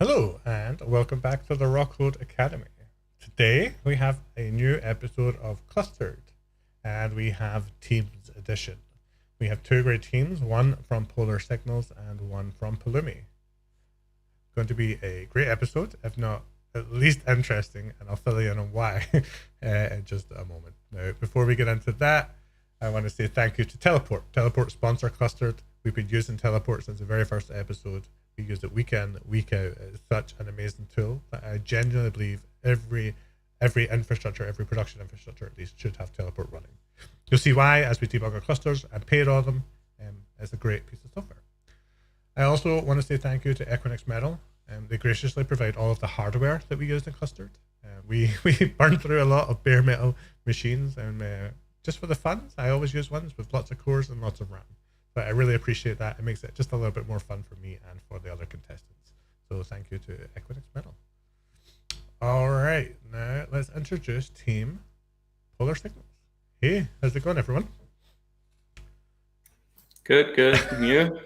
Hello, and welcome back to the Rawkode Academy. Today, we have a new episode of Klustered, and we have Teams Edition. We have two great teams, one from PolarSignals and one from Pulumi. Going to be a great episode, if not at least interesting, and I'll fill you in on why in just a moment. Now, before we get into that, I want to say thank you to Teleport. Teleport sponsor Klustered. We've been using Teleport since the very first episode. We use it week in, week out. It's such an amazing tool that I genuinely believe every infrastructure, every production infrastructure at least, should have Teleport running. You'll see why as we debug our clusters and pair on them. It's a great piece of software. I also want to say thank you to Equinix Metal. They graciously provide all of the hardware that we used in Klustered. We burned through a lot of bare metal machines, and just for the fun, I always use ones with lots of cores and lots of RAM. But I really appreciate that. It makes it just a little bit more fun for me and for the other contestants. So thank you to Equinix Metal. All right, now let's introduce Team PolarSignals. Hey, how's it going, everyone? Good. And you?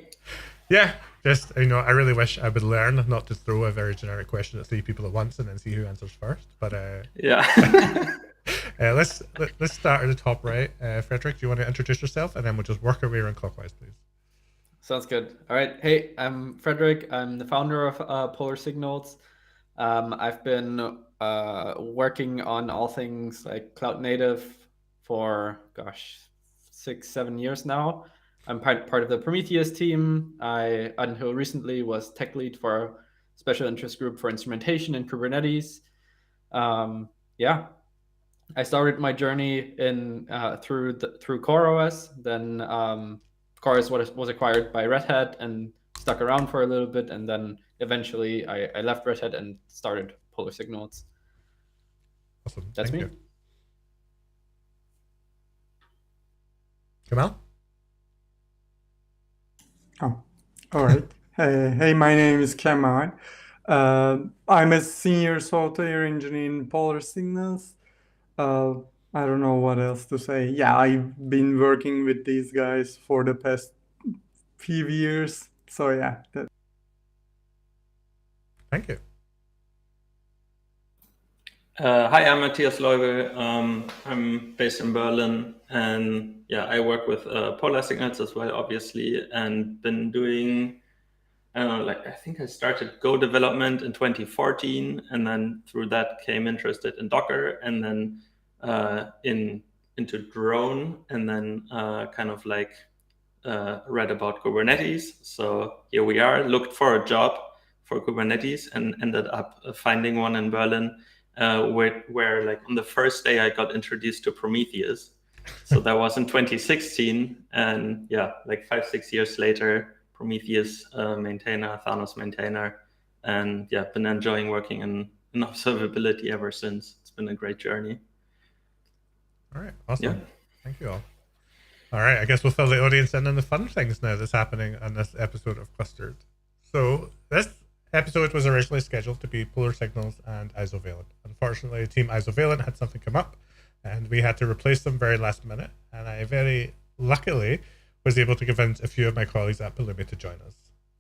Yeah, just, I really wish I would learn not to throw a very generic question at three people at once and then see who answers first. But yeah. let's start at the top right. Frederick, do you want to introduce yourself, and then we'll just work our way around clockwise, please. Sounds good. All right. Hey, I'm Frederick. I'm the founder of PolarSignals. I've been working on all things like cloud native for 6-7 years now. I'm part of the Prometheus team. I, until recently, was tech lead for a special interest group for instrumentation in Kubernetes. Yeah, I started my journey in through CoreOS. Then CoreOS was acquired by Red Hat and stuck around for a little bit, and then eventually I left Red Hat and started PolarSignals. Awesome. That's Thank me. you. Kamal? Oh, all right. Hey, my name is Kemal. I'm a senior software engineer in PolarSignals. I don't know what else to say. Yeah, I've been working with these guys for the past few years. So yeah. Thank you. Hi, I'm Matthias Leube. I'm based in Berlin, and yeah, I work with PolarSignals as well, obviously, and been doing, I think I started Go development in 2014, and then through that came interested in Docker, and then into drone, and then read about Kubernetes. So here we are, looked for a job for Kubernetes and ended up finding one in Berlin. Where like on the first day I got introduced to Prometheus. So that was in 2016. And yeah, like 5-6 years later, Prometheus maintainer, Thanos maintainer. And yeah, been enjoying working in observability ever since. It's been a great journey. All right, awesome. Yeah. Thank you all. All right, I guess we'll fill the audience in on the fun things now that's happening on this episode of Klustered. So this episode was originally scheduled to be PolarSignals and Isovalent. Unfortunately, Team Isovalent had something come up, and we had to replace them very last minute. And I very luckily was able to convince a few of my colleagues at Pulumi to join us.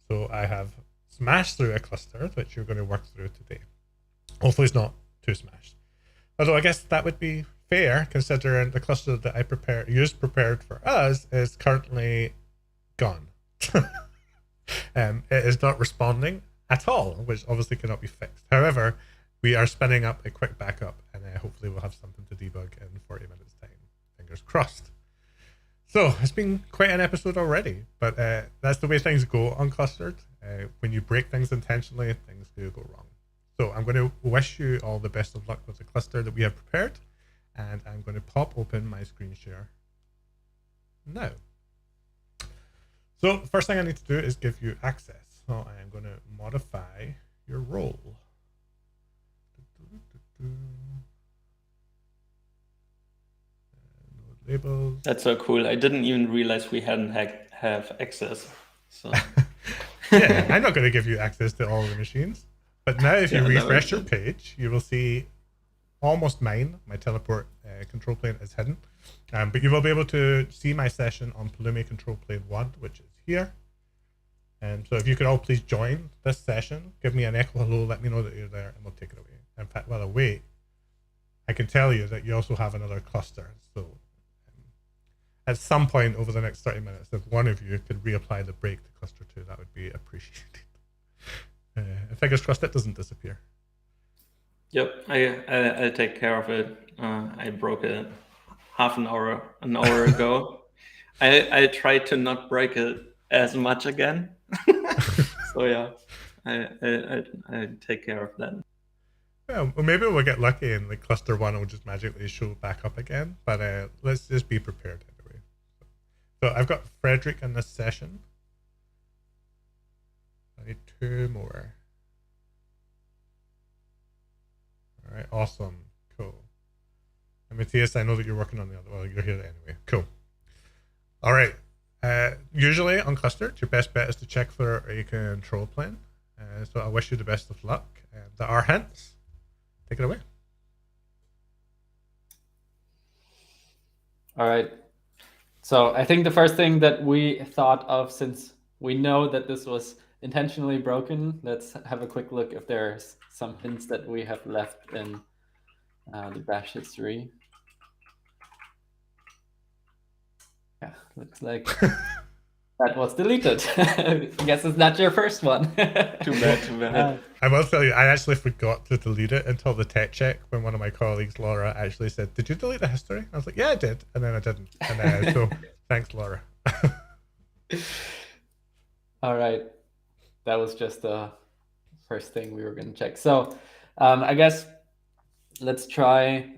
So I have smashed through a cluster, which you're going to work through today. Hopefully it's not too smashed. Although I guess that would be fair, considering the cluster that I prepared for us is currently gone. It is not responding at all, which obviously cannot be fixed. However, we are spinning up a quick backup, and hopefully we'll have something to debug in 40 minutes time. Fingers crossed. So it's been quite an episode already, but that's the way things go on Klustered. When you break things intentionally, things do go wrong. So I'm going to wish you all the best of luck with the cluster that we have prepared, and I'm going to pop open my screen share now. So the first thing I need to do is give you access. So I am going to modify your role. Labels. That's so cool. I didn't even realize we hadn't have access. So yeah, I'm not going to give you access to all the machines. But now if you refresh your page, you will see almost mine. My teleport control plane is hidden. But you will be able to see my session on Pulumi control plane 1, which is here. So if you could all please join this session, give me an echo hello, let me know that you're there, and we'll take it away. In fact, while I wait, I can tell you that you also have another cluster. So at some point over the next 30 minutes, if one of you could reapply the break to cluster 2, that would be appreciated. Fingers crossed it doesn't disappear. Yep, I'll take care of it. I broke it half an hour ago. I tried to not break it as much again. So yeah, I take care of that. Yeah, well, maybe we'll get lucky and like cluster 1 will just magically show back up again. But let's just be prepared anyway. So I've got Frederick in this session. I need 2 more. All right, awesome, cool. And Matthias, I know that you're working on the other. Well, you're here anyway. Cool. All right. Usually on Klustered, your best bet is to check for a control plane. So I wish you the best of luck. There are hints. Take it away. All right. So I think the first thing that we thought of, since we know that this was intentionally broken, let's have a quick look if there's some hints that we have left in the bash history. Yeah, looks like that was deleted. I guess it's not your first one. Too bad. I will tell you, I actually forgot to delete it until the tech check when one of my colleagues, Laura, actually said, "Did you delete the history?" I was like, "Yeah, I did," and then I didn't. And so thanks, Laura. All right, that was just the first thing we were going to check. So I guess let's try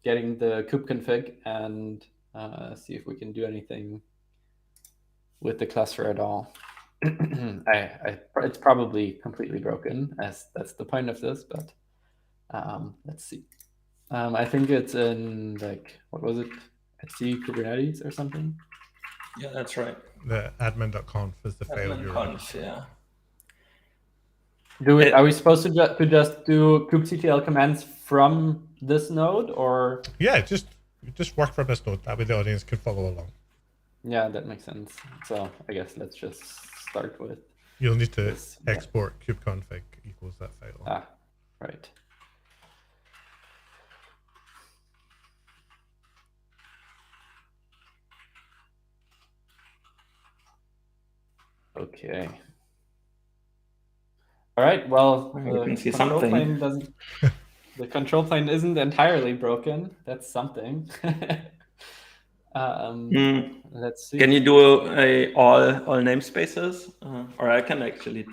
getting the kubeconfig and see if we can do anything with the cluster at all. It's probably completely broken, as that's the point of this, but let's see. I think it's in, like, what was it? Etsy Kubernetes or something? Yeah, that's right. The admin.conf is the file you're Admin.conf, yeah. Are we supposed to just do kubectl commands from this node, or? Yeah, just work from this node. That way the audience can follow along. Yeah, that makes sense. So I guess let's just start with. You'll need to export kubeconfig equals that file. Ah, right. Okay. All right. Well, the control plane doesn't. The control plane isn't entirely broken. That's something. Let's see. Can you do all namespaces? Or I can actually.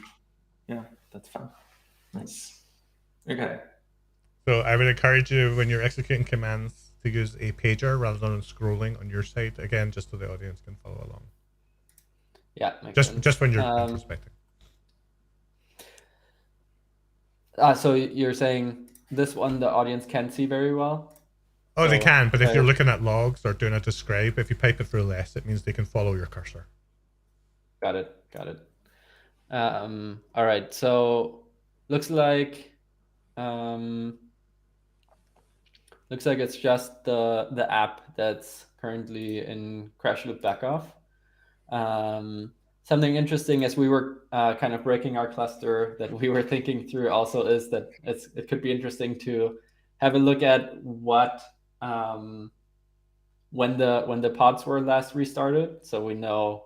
Yeah, that's fine. Nice. Okay. So I would encourage you, when you're executing commands, to use a pager rather than scrolling on your side. Again, just so the audience can follow along. Yeah. Just when you're introspecting. So you're saying this one the audience can't see very well? Oh, so they can, but if you're looking at logs or doing a describe, if you pipe it through less, it means they can follow your cursor. Got it. All right. So looks like it's just the app that's currently in crash loop backoff. Something interesting as we were kind of breaking our cluster that we were thinking through also is that it could be interesting to have a look at what when the pods were last restarted, so we know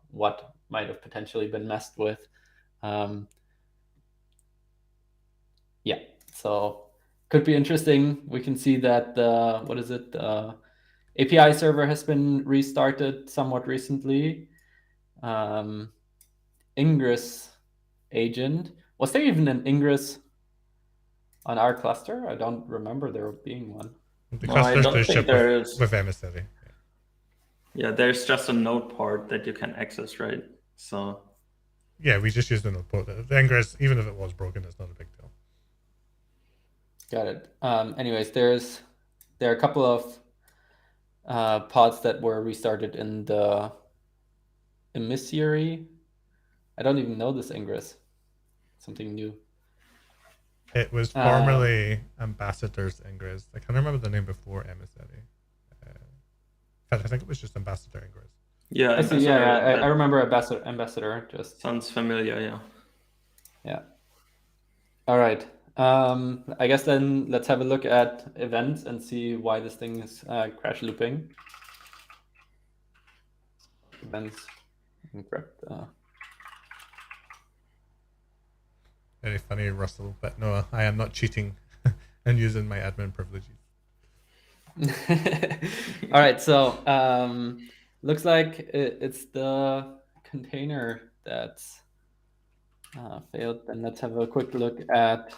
what might have potentially been messed with. Yeah, so could be interesting. We can see that the API server has been restarted somewhat recently. Ingress agent. Was there even an Ingress on our cluster? I don't remember there being one. The clusters do ship with emissary. Yeah, there's just a node port that you can access, right? So yeah, we just use the node port. The Ingress, even if it was broken, it's not a big deal. Got it. Anyways, there are a couple of pods that were restarted in the emissary. I don't even know this Ingress. Something new. It was formerly Ambassador's Ingress. I can't remember the name before emissary. I think it was just Ambassador Ingress. Yeah, I see. Ambassador, I remember Ambassador. Just sounds familiar. Yeah. yeah. All right. I guess then let's have a look at events and see why this thing is crash looping. Events. Encrypt. Very funny, Russell. But no, I am not cheating and using my admin privileges. All right. So looks like it's the container that's failed. Then let's have a quick look at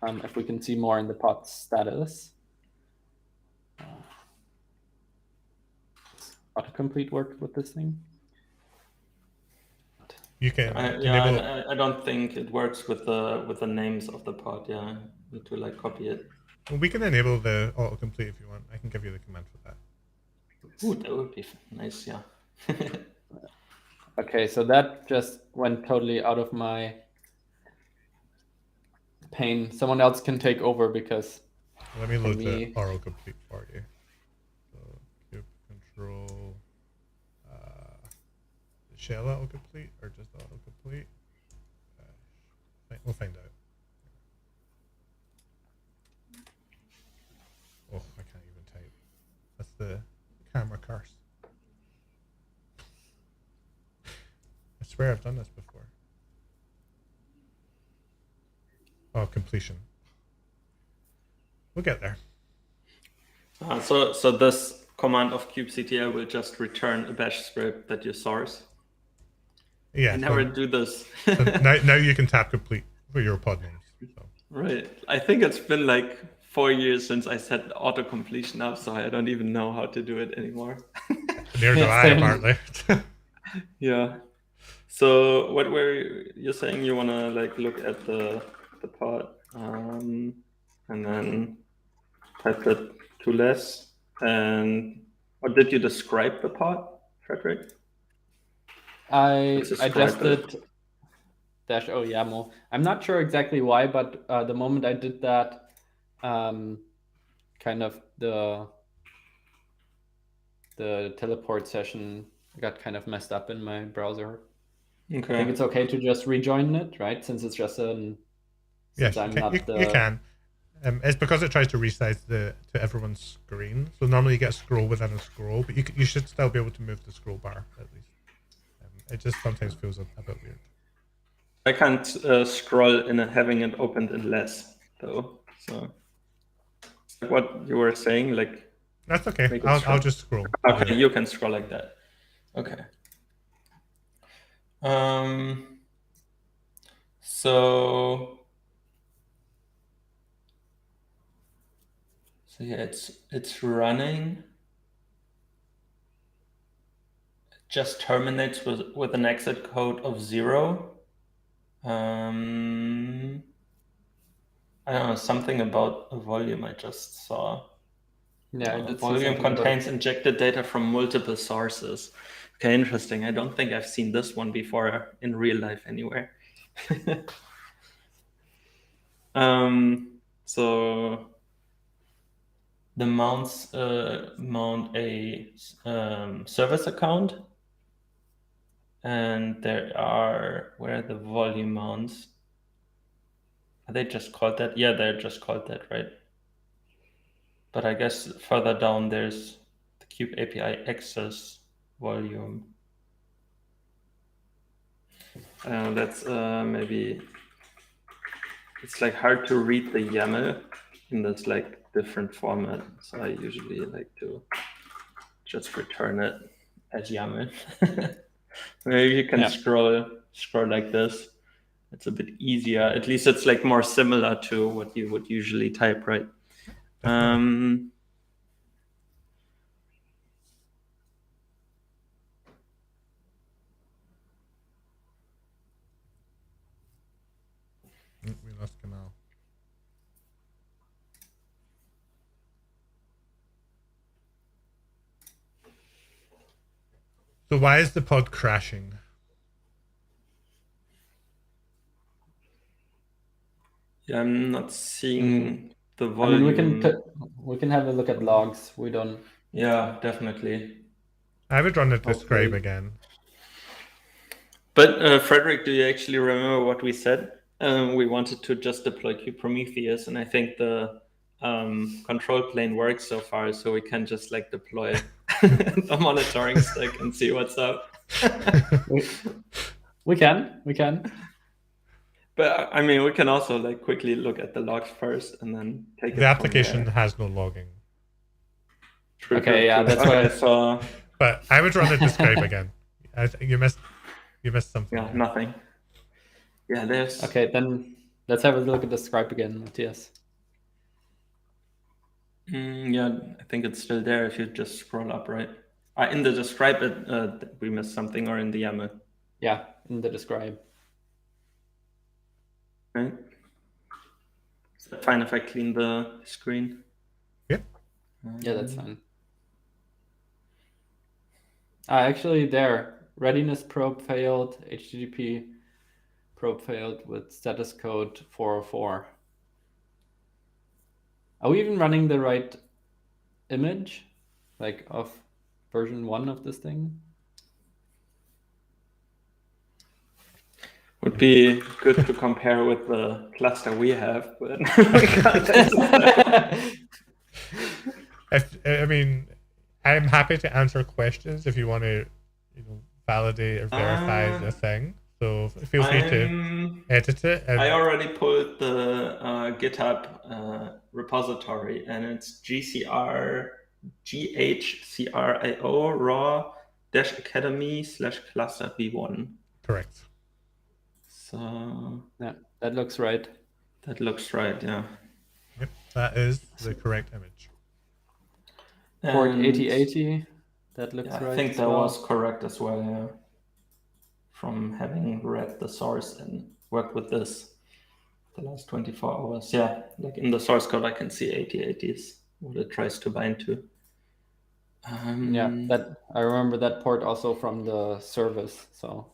if we can see more in the pod status. Does autocomplete work with this thing? You can I don't think it works with the names of the pod. Yeah, I need to like copy it. We can enable the autocomplete if you want. I can give you the command for that. Ooh, that would be nice. Yeah. Okay, so that just went totally out of my pain. Someone else can take over because. Let me load the autocomplete for you. So kube control the shell autocomplete or just autocomplete. We'll find out. Oh, I can't even type. That's the camera curse. I swear I've done this before. Oh, completion. We'll get there. So this command of kubectl will just return a bash script that you source. Yeah. I never do this. So now you can tap complete for your pod names. So. Right. I think it's been like 4 years since I set auto completion up, so I don't even know how to do it anymore. Neither do I, apparently. Yeah. So what were you saying? You want to like look at the pod and then type it to less. And what did you describe the pod, Frederick? I just did -o YAML. I'm not sure exactly why, but the moment I did that, kind of the teleport session got kind of messed up in my browser. Okay. I think it's okay to just rejoin it, right? Since it's just yes, you can. It's because it tries to resize to everyone's screen. So normally you get a scroll within a scroll, but you should still be able to move the scroll bar at least. It just sometimes feels a bit weird. I can't scroll in having it opened in less though. So what you were saying, like that's okay. I'll just scroll. Okay, you can scroll like that. Okay. So yeah, it's running. It just terminates with an exit code of 0. I don't know, something about a volume I just saw. Yeah, volume contains injected data from multiple sources. Okay, interesting. I don't think I've seen this one before in real life anywhere. So the mounts mount a service account, and there are, where are the volume mounts? Are they just called that? Yeah, they're just called that, right? But I guess further down there's the Kube API access volume. That's maybe, it's like hard to read the YAML in this like different format. So I usually like to just return it as YAML. Maybe you can scroll like this. It's a bit easier. At least it's like more similar to what you would usually type, right? We lost Kamal. So why is the pod crashing? Yeah, I'm not seeing the volume. I mean, we can have a look at logs. We don't. Yeah, definitely. I would run the describe Okay. again. But Frederick, do you actually remember what we said? We wanted to just deploy Prometheus, and I think the control plane works so far, so we can just like deploy the monitoring stack and see what's up. We can. But I mean, we can also like quickly look at the logs first and then take The it application from there. has no logging. True, Okay, yeah, that's okay, what. So But I would run the describe again. You missed something. yeah, nothing. Yeah, there's. Okay, then let's have a look at the describe again, Matthias. Yeah, I think it's still there if you just scroll up, right? In the describe it, we missed something, or in the YAML. Yeah, in the describe. Right. Is that fine if I clean the screen? Yeah. Yeah, that's fine. Actually, there, readiness probe failed, HTTP probe failed with status code 404. Are we even running the right image, like of version 1 of this thing? Would be good to compare with the cluster we have, but I mean, I'm happy to answer questions if you want to, validate or verify the thing. So feel free to edit it. I already pulled the GitHub repository, and it's GHCRIO raw -academy /cluster v1. Correct. So yeah, that looks right. That looks right, yeah. Yep, that is the correct image. Port 8080, that looks right. I think that was correct as well, yeah. From having read the source and worked with this the last 24 hours. Yeah, like in the source code, I can see 8080 is what it tries to bind to. Yeah, that I remember that port also from the service. So.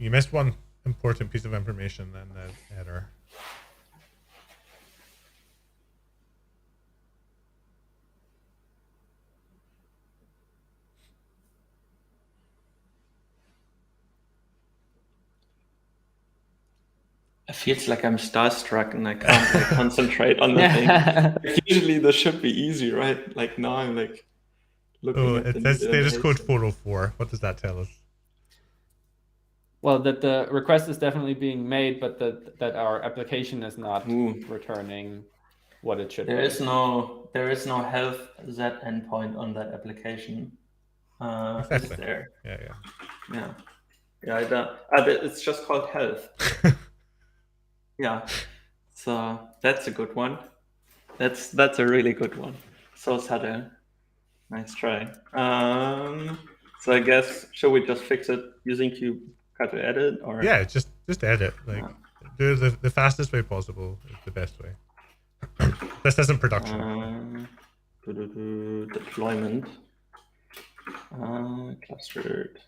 You missed one important piece of information in the header. It feels like I'm starstruck and I can't like, concentrate on the thing. Like, usually this should be easy, right? Like now I'm like looking at the status code 404. What does that tell us? Well, that the request is definitely being made, but that our application is not returning what it should be. There is no health Z endpoint on that application. Exactly. Is there? Yeah. It's just called health. Yeah. So that's a good one. That's a really good one. So subtle. Nice try. So I guess should we just fix it using kubectl to edit, or yeah, just edit. Like do the fastest way possible is the best way. This isn't production. Deployment. Clustered.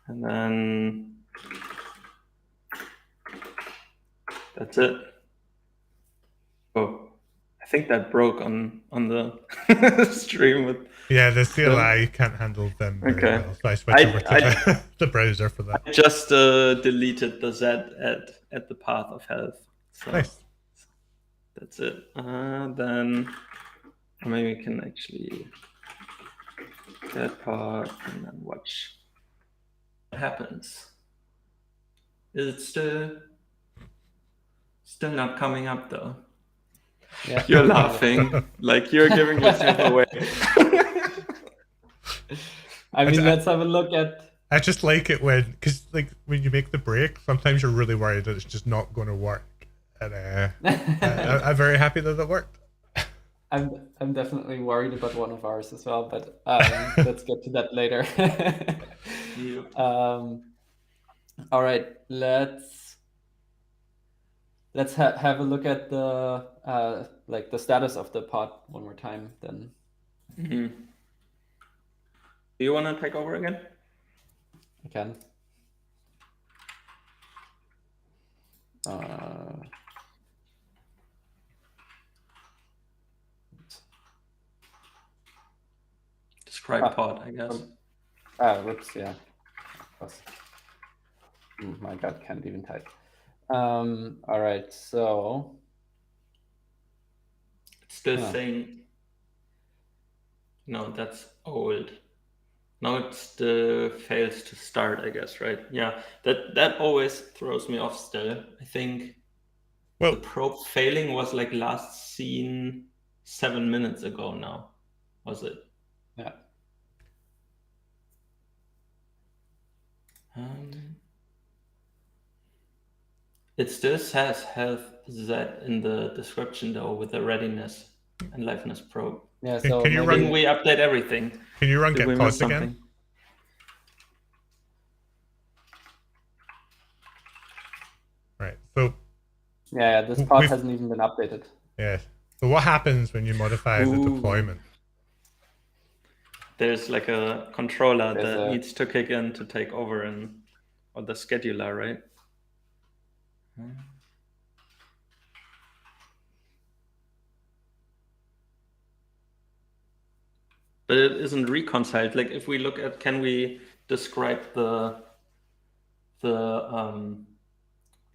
And then that's it. Oh, I think that broke on the stream with. Yeah, the CLI can't handle them very well, so I switched over to the browser for that. I just deleted the Z at the path of health. So nice. That's it. Then maybe we can actually that part and then watch what happens. Is it still not coming up though? Yeah. You're laughing like you're giving yourself away. I mean, let's have a look at. I just like it because when you make the break, sometimes you're really worried that it's just not going to work, and I'm very happy that it worked. I'm definitely worried about one of ours as well, but let's get to that later. All right, let's have a look at the the status of the pod one more time then. Do you want to take over again? I can. tripod, I guess. Whoops, yeah. My God, can't even type. All right, so it's still saying, no, that's old. Now it still fails to start, I guess, right? Yeah, that always throws me off still. I think the probe failing was like last seen 7 minutes ago now, was it? Yeah. It still says health Z in the description though, with the readiness and liveness probe. Yeah, so can you Didn't we update everything? Can you run Did we get miss pods again? Right. So yeah, this pod hasn't even been updated. Yeah. So what happens when you modify the deployment? There's like a controller that needs to kick in to take over or the scheduler, right? But it isn't reconciled. Like if we look at, can we describe the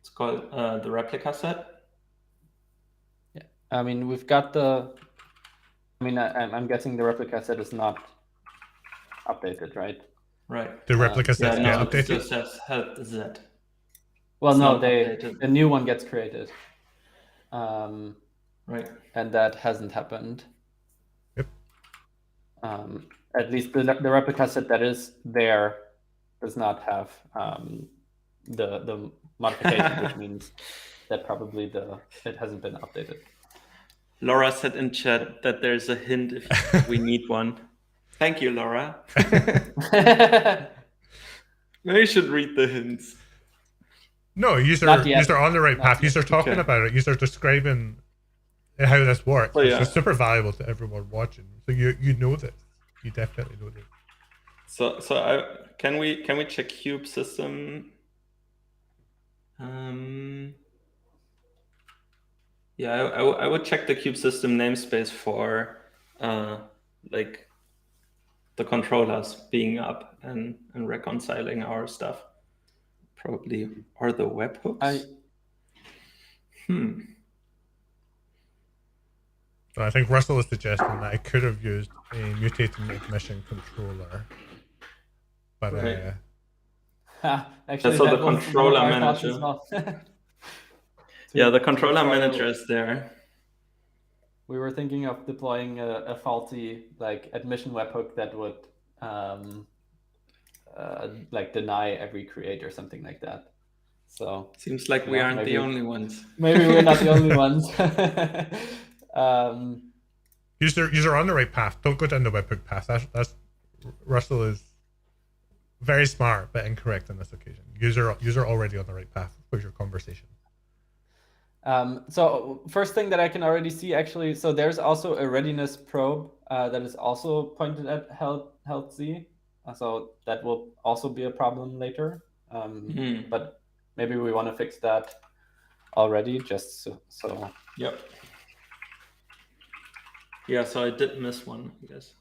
it's called the replica set? Yeah, I mean we've got the. I mean I'm guessing the replica set is not updated, right? Right. The replica set yeah, updated. It just says help Z. Well, it's no, a new one gets created. Right. And that hasn't happened. Yep. At least the replica set that is there does not have the modification, which means that probably it hasn't been updated. Laura said in chat that there's a hint if we need one. Thank you, Laura. Maybe you should read the hints. No, you're on the right path. You're talking about it. You're describing how this works. Oh, yeah. It's super valuable to everyone watching. So you know this. You definitely know this. So can we check cube system? Yeah, I would check the cube system namespace for like the controllers being up and reconciling our stuff. Probably are the webhooks. So I think Russell is suggesting that I could have used a mutating admission controller, but right. Actually, so the controller manager. Well. Yeah, the controller manager is there. We were thinking of deploying a faulty like admission webhook that would like deny every create or something like that. So seems like we aren't the only ones. Maybe we're not the only ones. You're on the right path. Don't go down the webhook path. That's Russell is very smart but incorrect on this occasion. You're already on the right path with your conversation. So first thing that I can already see actually, so there's also a readiness probe that is also pointed at health Z. So that will also be a problem later. But maybe we want to fix that already just so. Yep. Yeah, so I did miss one, I guess.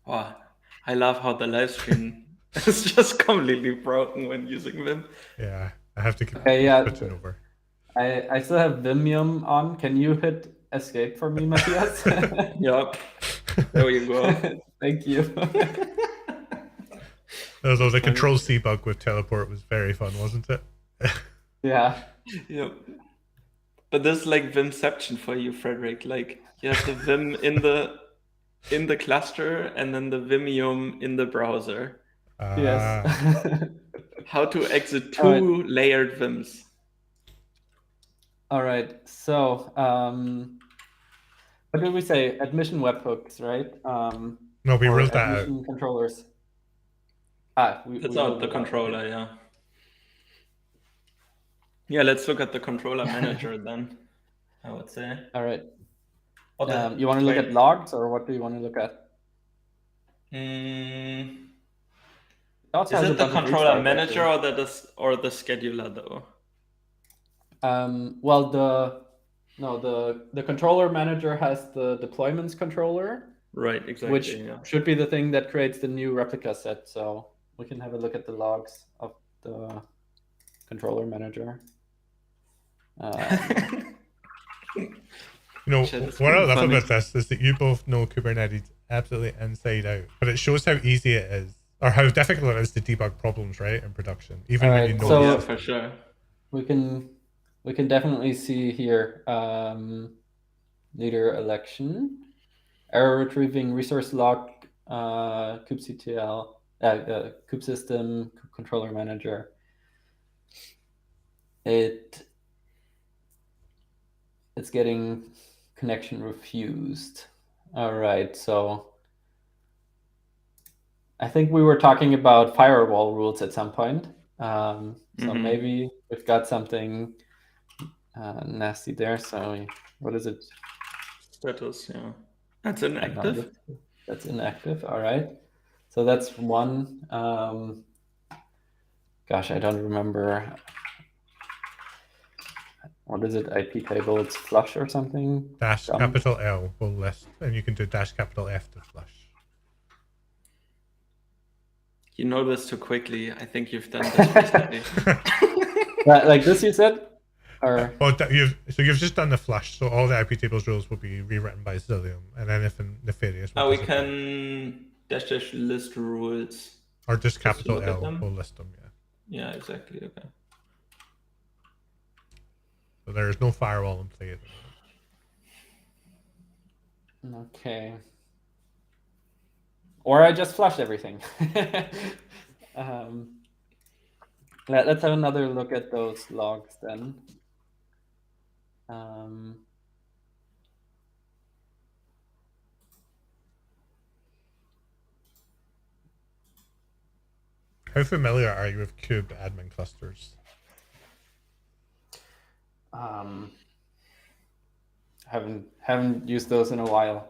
Oh, I love how the live stream is just completely broken when using Vim. Yeah, I have to keep switching over. I still have Vimium on. Can you hit escape for me, Matthias? Yep. There you go. Thank you. So the control C bug with teleport was very fun, wasn't it? Yeah. Yep. But this is like Vimception for you, Frederick. Like you have the Vim in the cluster and then the Vimium in the browser. Yes. How to exit two layered Vims. All right. So what did we say? Admission webhooks, right? No, we ruled that out. Controllers. That's out the controller, yeah. Yeah, let's look at the controller manager then, I would say. All right. You want to look at logs, or what do you want to look at? Is it the controller manager or the scheduler though? Well, No, the controller manager has the deployments controller, Right, exactly. which should be the thing that creates the new replica set. So we can have a look at the logs of the controller manager. You know, what I love about this is that you both know Kubernetes absolutely inside out, but it shows how easy it is, or how difficult it is to debug problems, right, in production, even when you know. So yeah, for sure. We can definitely see here leader election, error retrieving, resource lock, kubectl, kube system, controller manager. It's getting connection refused. All right, so I think we were talking about firewall rules at some point. So maybe we've got something nasty there. So what is it? Status, yeah. That's inactive. That's inactive. All right. So that's one. Gosh, I don't remember. What is it? IP table, it's flush or something? Dash capital L will list, and you can do dash capital F to flush. You know this too quickly. I think you've done this recently. Like this, you said? Or you've just done the flush, so all the IP tables rules will be rewritten by Zillium, and anything nefarious. Oh, we can dash list rules. Or just capital L will list them, yeah. Yeah, exactly. Okay. So there is no firewall in play at the moment. Okay. Or I just flushed everything. Let's have another look at those logs then. How familiar are you with kube admin clusters? Haven't used those in a while.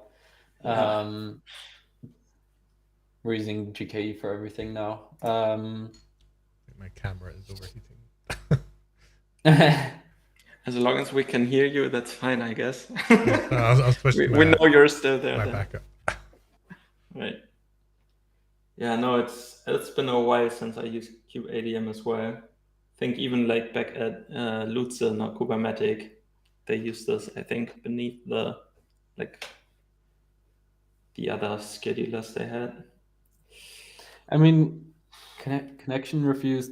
Yeah. We're using GKE for everything now. My camera is overheating. As long as we can hear you, that's fine, I guess. I'll switch we know you're still there. My backup. Right. Yeah, no, it's been a while since I used kubeadm as well. I think even like back at Lutzen or Kubernetes, they used this, I think, beneath the other schedulers they had. I mean, connection refused.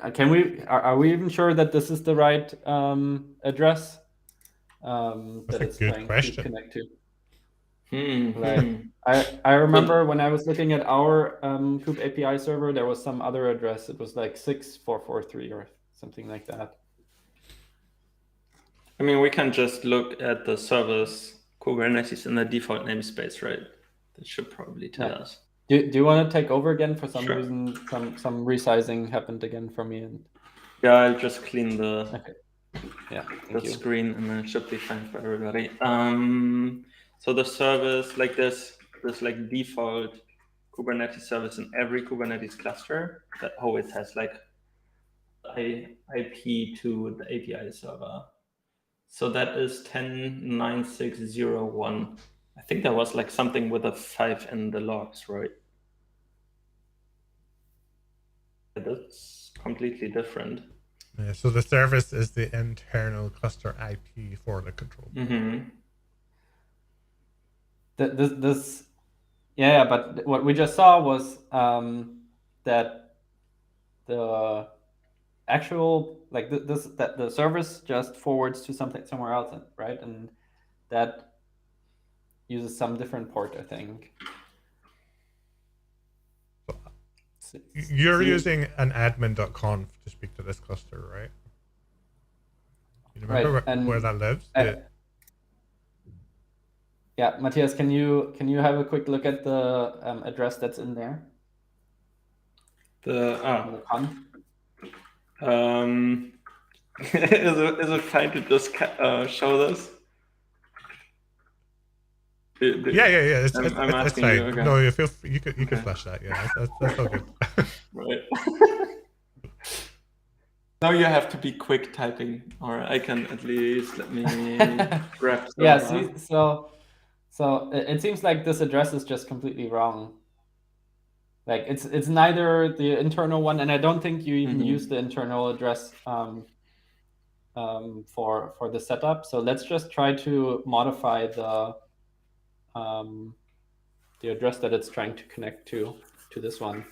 Are we even sure that this is the right address? That's a good question. To connect to. I remember when I was looking at our kube API server, there was some other address. It was like 6443 or something like that. I mean, we can just look at the server's Kubernetes in the default namespace, right? That should probably tell us. Do you want to take over again? For some reason, some resizing happened again for me. Yeah, I'll just clean the screen, and then it should be fine for everybody. So the service, like this like default Kubernetes service in every Kubernetes cluster that always has like IP to the API server. So that is 10.9601. I think there was like something with a 5 in the logs, right? That's completely different. Yeah, so the service is the internal cluster IP for the control. But what we just saw was that the actual that the service just forwards to somewhere else, right? And that uses some different port, I think. You're using an admin.conf to speak to this cluster, right? You remember where that lives? Yeah, Matthias, can you have a quick look at the address that's in there? The is it fine to just show this? Yeah. It's fine. Okay. No, you can flash that. Yeah, that's all good. Right. Now you have to be quick typing, or I can at least let me grab. Yeah. See, so it seems like this address is just completely wrong. Like it's neither the internal one, and I don't think you even use the internal address for the setup. So let's just try to modify the address that it's trying to connect to this one.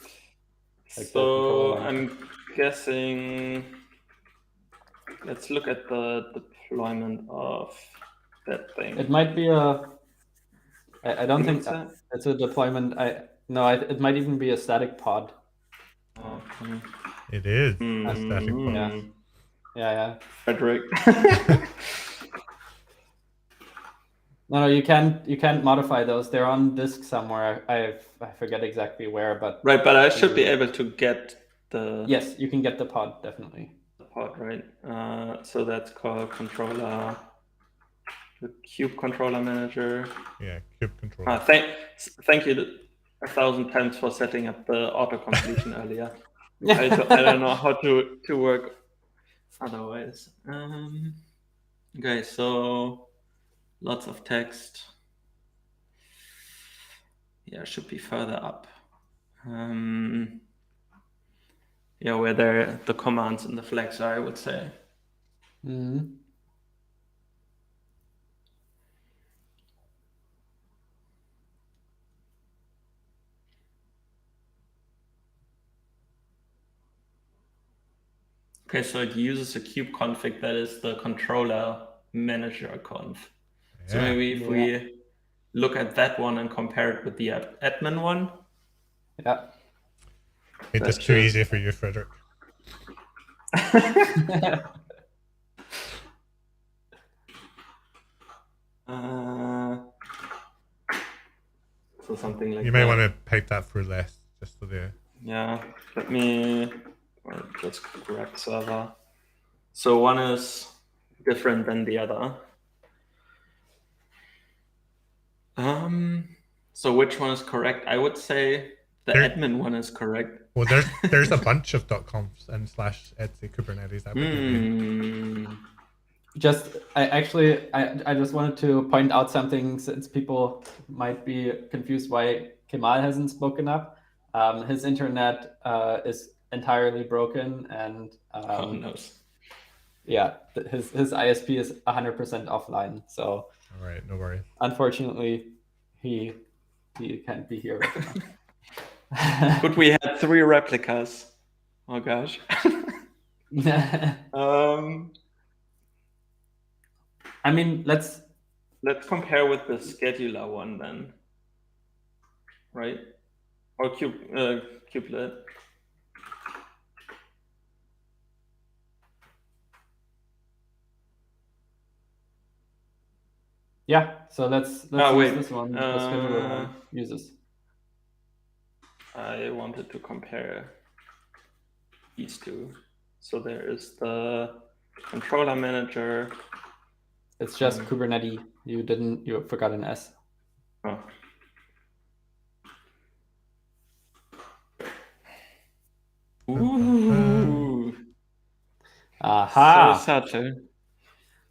Like so I'm guessing. Let's look at the deployment of that thing. It might be a. I don't think it's a deployment. It might even be a static pod. Okay. It is a static pod. Yeah. Frederick. No, you can't modify those. They're on disk somewhere. I forget exactly where, but right. But I should be able to get the. Yes, you can get the pod, definitely. The pod, right? So that's called controller. The kube controller manager. Yeah, kube controller. Thank you 1,000 times for setting up the auto completion earlier. I don't know how to work otherwise. Okay, so lots of text. Yeah, should be further up. Yeah, where the commands and the flags are, I would say. Mm-hmm. Okay, so it uses a kube config that is the controller manager conf. Yeah. So maybe if we look at that one and compare it with the admin one. Yeah. It is too easy for you, Frederick. So something like that. You may want to pipe that through less, just so there. Yeah, let me just correct server. So one is different than the other. So which one is correct? I would say the admin one is correct. Well, there's a bunch of .confs and /etc Kubernetes. That would be I just wanted to point out something, since people might be confused why Kemal hasn't spoken up. His internet is entirely broken, and oh no. Yeah, his ISP is 100% offline. So all right, no worries. Unfortunately, he can't be here. But we had 3 replicas. Oh gosh. I mean, let's compare with the scheduler one then, right? Or kubelet. Yeah, so let's use this one. The scheduler one uses. I wanted to compare these two. So there is the controller manager. It's just Kubernetes. You forgot an S. Oh. Ooh. Aha. So subtle.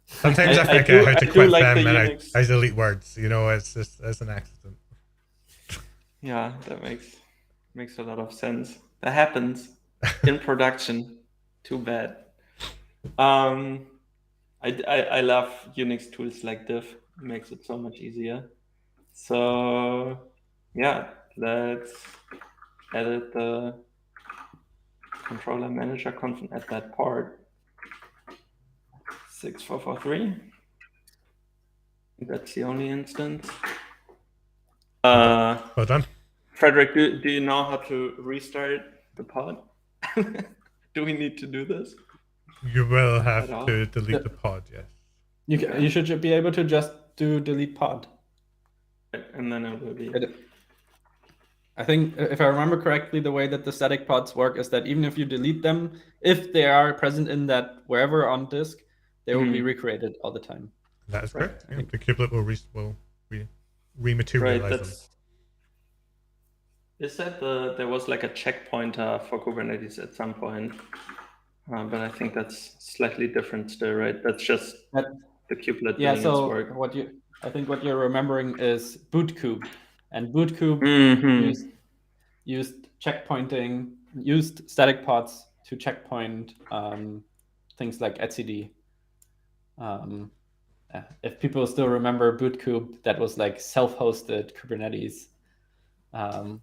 Sometimes I forget how to quit them, and I delete words. You know, it's just as an accident. Yeah, that makes a lot of sense. That happens in production. Too bad. I love Unix tools like diff. It makes it so much easier. So yeah, let's edit the controller manager conf and add that part. 6443. That's the only instance. Well done. Frederick, do you know how to restart the pod? Do we need to do this? You will have to delete the pod, yes. You should be able to just do delete pod. And then it will be... I think, if I remember correctly, the way that the static pods work is that even if you delete them, if they are present in that wherever on disk, they will be recreated all the time. That is correct. Yeah, the kubelet will rematerialize them. Is that there was like a checkpointer for Kubernetes at some point? But I think that's slightly different still, right? That's just the kubelet Yeah, doing its so work. I think what you're remembering is bootkube, and bootkube Mm-hmm. used checkpointing, used static pods to checkpoint things like etcd. If people still remember bootkube, that was like self-hosted Kubernetes,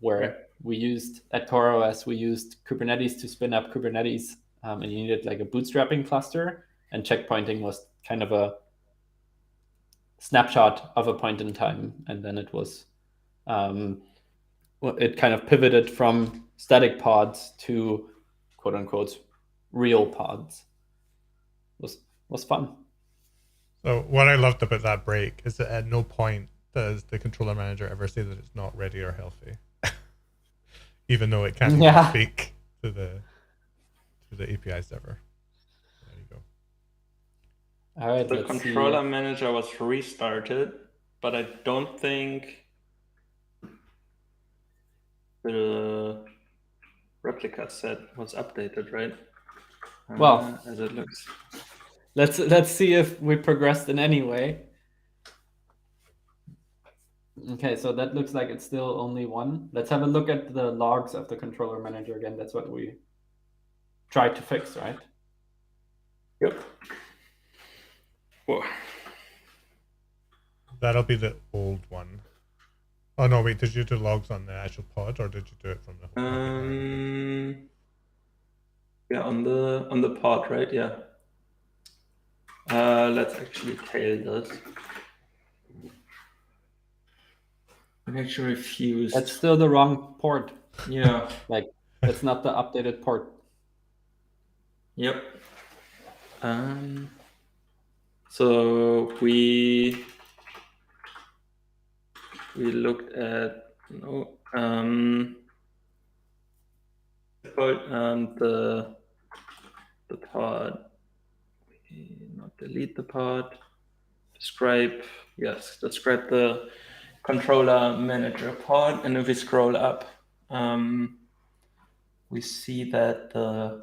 where we used at CoreOS, we used Kubernetes to spin up Kubernetes, and you needed like a bootstrapping cluster, and checkpointing was kind of a snapshot of a point in time, and then it was it kind of pivoted from static pods to quote unquote real pods. Was fun. So what I loved about that break is that at no point does the controller manager ever say that it's not ready or healthy, even though it can't even speak to the API server. There you go. All right, the controller manager was restarted, but I don't think the replica set was updated, right? Well, as it looks. Let's see if we progressed in any way. Okay, so that looks like it's still only one. Let's have a look at the logs of the controller manager again. That's what we tried to fix, right? Yep. Whoa. That'll be the old one. Oh no, wait, did you do logs on the actual pod or did you do it from the yeah, on the pod, right? Yeah. Let's actually tail this. I actually refused. That's still the wrong port. Yeah. Like that's not the updated port. Yep. So we looked at the pod. We not delete the pod. Describe the controller manager pod, and if we scroll up, we see that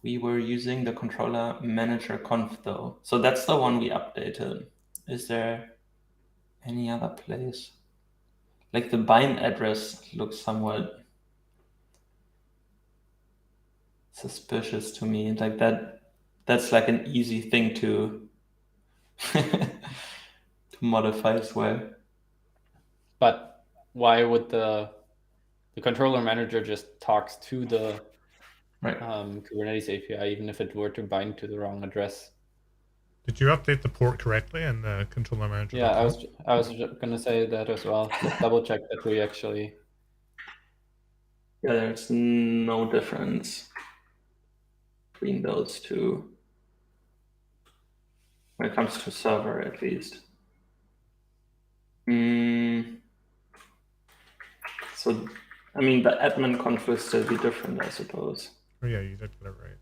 we were using the controller manager conf though. So that's the one we updated. Is there any other place? Like the bind address looks somewhat suspicious to me. Like that's like an easy thing to to modify as well. But why would the controller manager just talks to the Kubernetes API, even if it were to bind to the wrong address? Did you update the port correctly in the controller manager? Yeah, I was gonna say that as well. Let's double check that we actually. Yeah, there's no difference between those two when it comes to server, at least. So, I mean, the admin conf will still be different, I suppose. Oh yeah, you did get it right.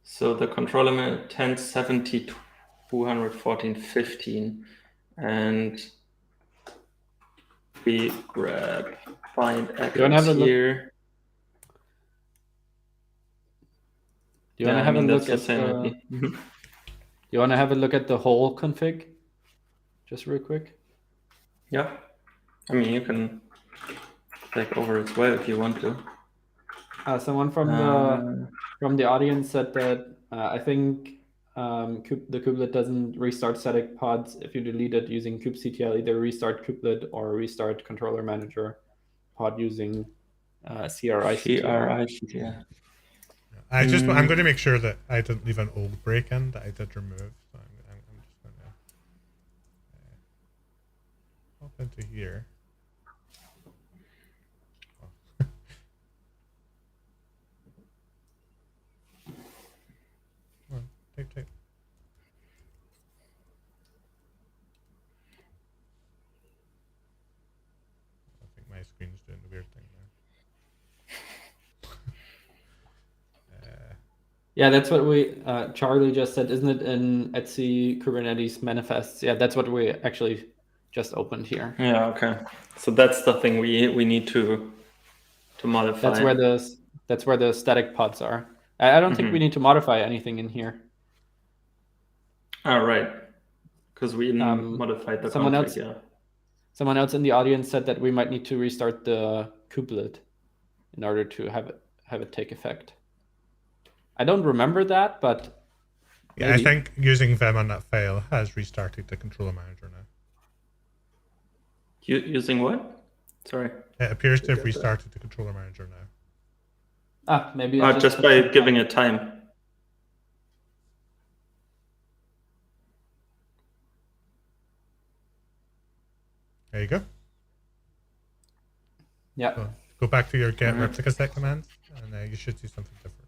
So the controller 1070 214 15, and we grab find echoes here. Do you want to have a look at the? You want to have a look at the whole config, just real quick? Yeah, I mean you can take over as well if you want to. Someone from the audience said that I think the kubelet doesn't restart static pods if you delete it using kubectl. Either restart kubelet or restart controller manager pod using CRI-CTL. I'm going to make sure that I didn't leave an old break in that I did remove. So I'm just going to hop into here. Come on, take. I think my screen's doing the weird thing now. Yeah, that's what we Charlie just said, isn't it? In etc Kubernetes manifests. Yeah, that's what we actually just opened here. Yeah, okay. So that's the thing we need to to modify. That's where the static pods are. I don't think we need to modify anything in here. Oh, right. Because we modified the config, yeah. Someone else in the audience said that we might need to restart the kubelet in order to have it take effect. I don't remember that, but yeah, maybe. I think using vim on that file has restarted the controller manager now. Using what? Sorry. It appears to have restarted the controller manager now. Maybe just by giving it time. There you go. Yeah. So go back to your get replica set commands, and you should see something different.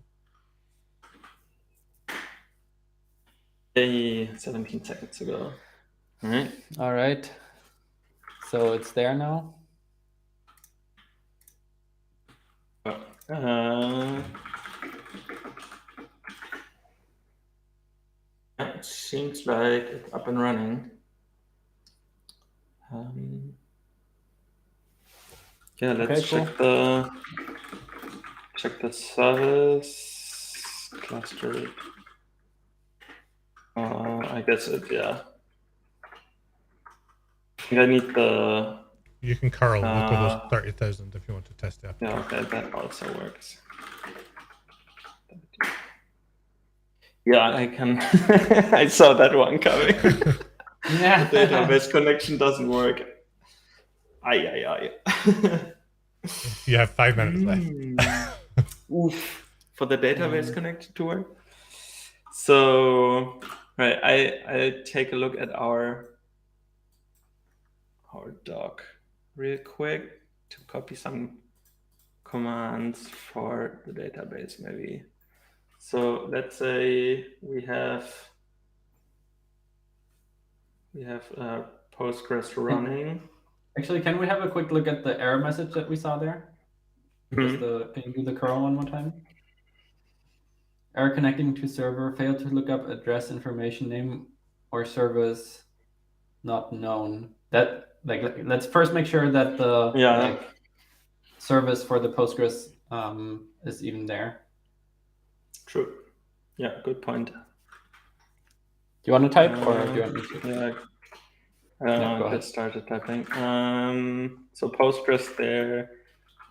17 seconds ago. All right. So it's there now. It seems like it's up and running. Yeah, let's check the service cluster. I guess yeah. I think I need the. You can curl localhost 30,000 if you want to test the application. Yeah, okay, that also works. Yeah, I can. I saw that one coming. Yeah. The database connection doesn't work. Aye. You have 5 minutes left. Oof. For the database connection to work. So, right, I take a look at our doc real quick to copy some commands for the database, maybe. So let's say we have Postgres running. Actually, can we have a quick look at the error message that we saw there? Can you do the curl one more time? Error connecting to server, failed to look up address information, name or service not known. That let's first make sure that the service for the Postgres is even there. True. Yeah, good point. Do you want to type or do you want me to? Yeah. Go ahead. Get started typing. So Postgres there,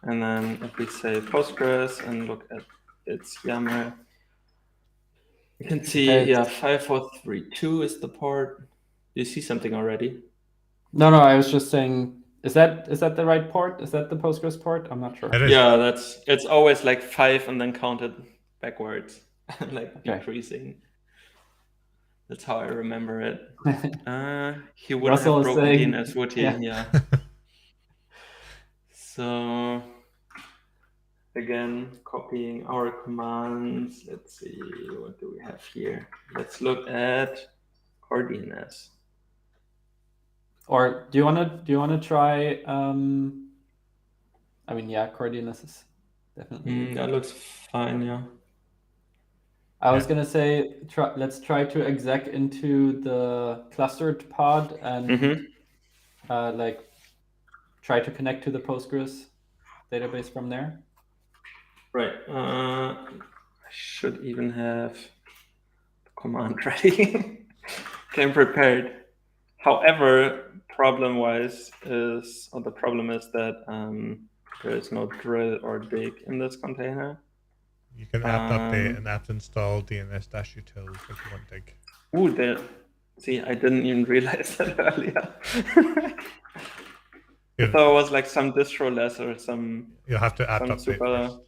and then if we say Postgres and look at its YAML, you can see 5432 is the port. Do you see something already? No, I was just saying. Is that the right port? Is that the Postgres port? I'm not sure. Yeah, it's always like 5 and then counted backwards, like decreasing. That's how I remember it. He wouldn't have broken DNS, would he? Yeah. So again, copying our commands. Let's see, what do we have here? Let's look at core DNS. Or do you want to try? I mean, core DNS is definitely. That looks fine. Yeah. I was gonna say, let's try to exec into the clustered pod and try to connect to the Postgres database from there. Right. I should even have the command ready. Came prepared. However, the problem is that there is no drill or dig in this container. You can apt update and apt install DNS-utils if you want dig. Ooh, see, I didn't even realize that earlier. If there was like some distroless or some. You'll have to apt update.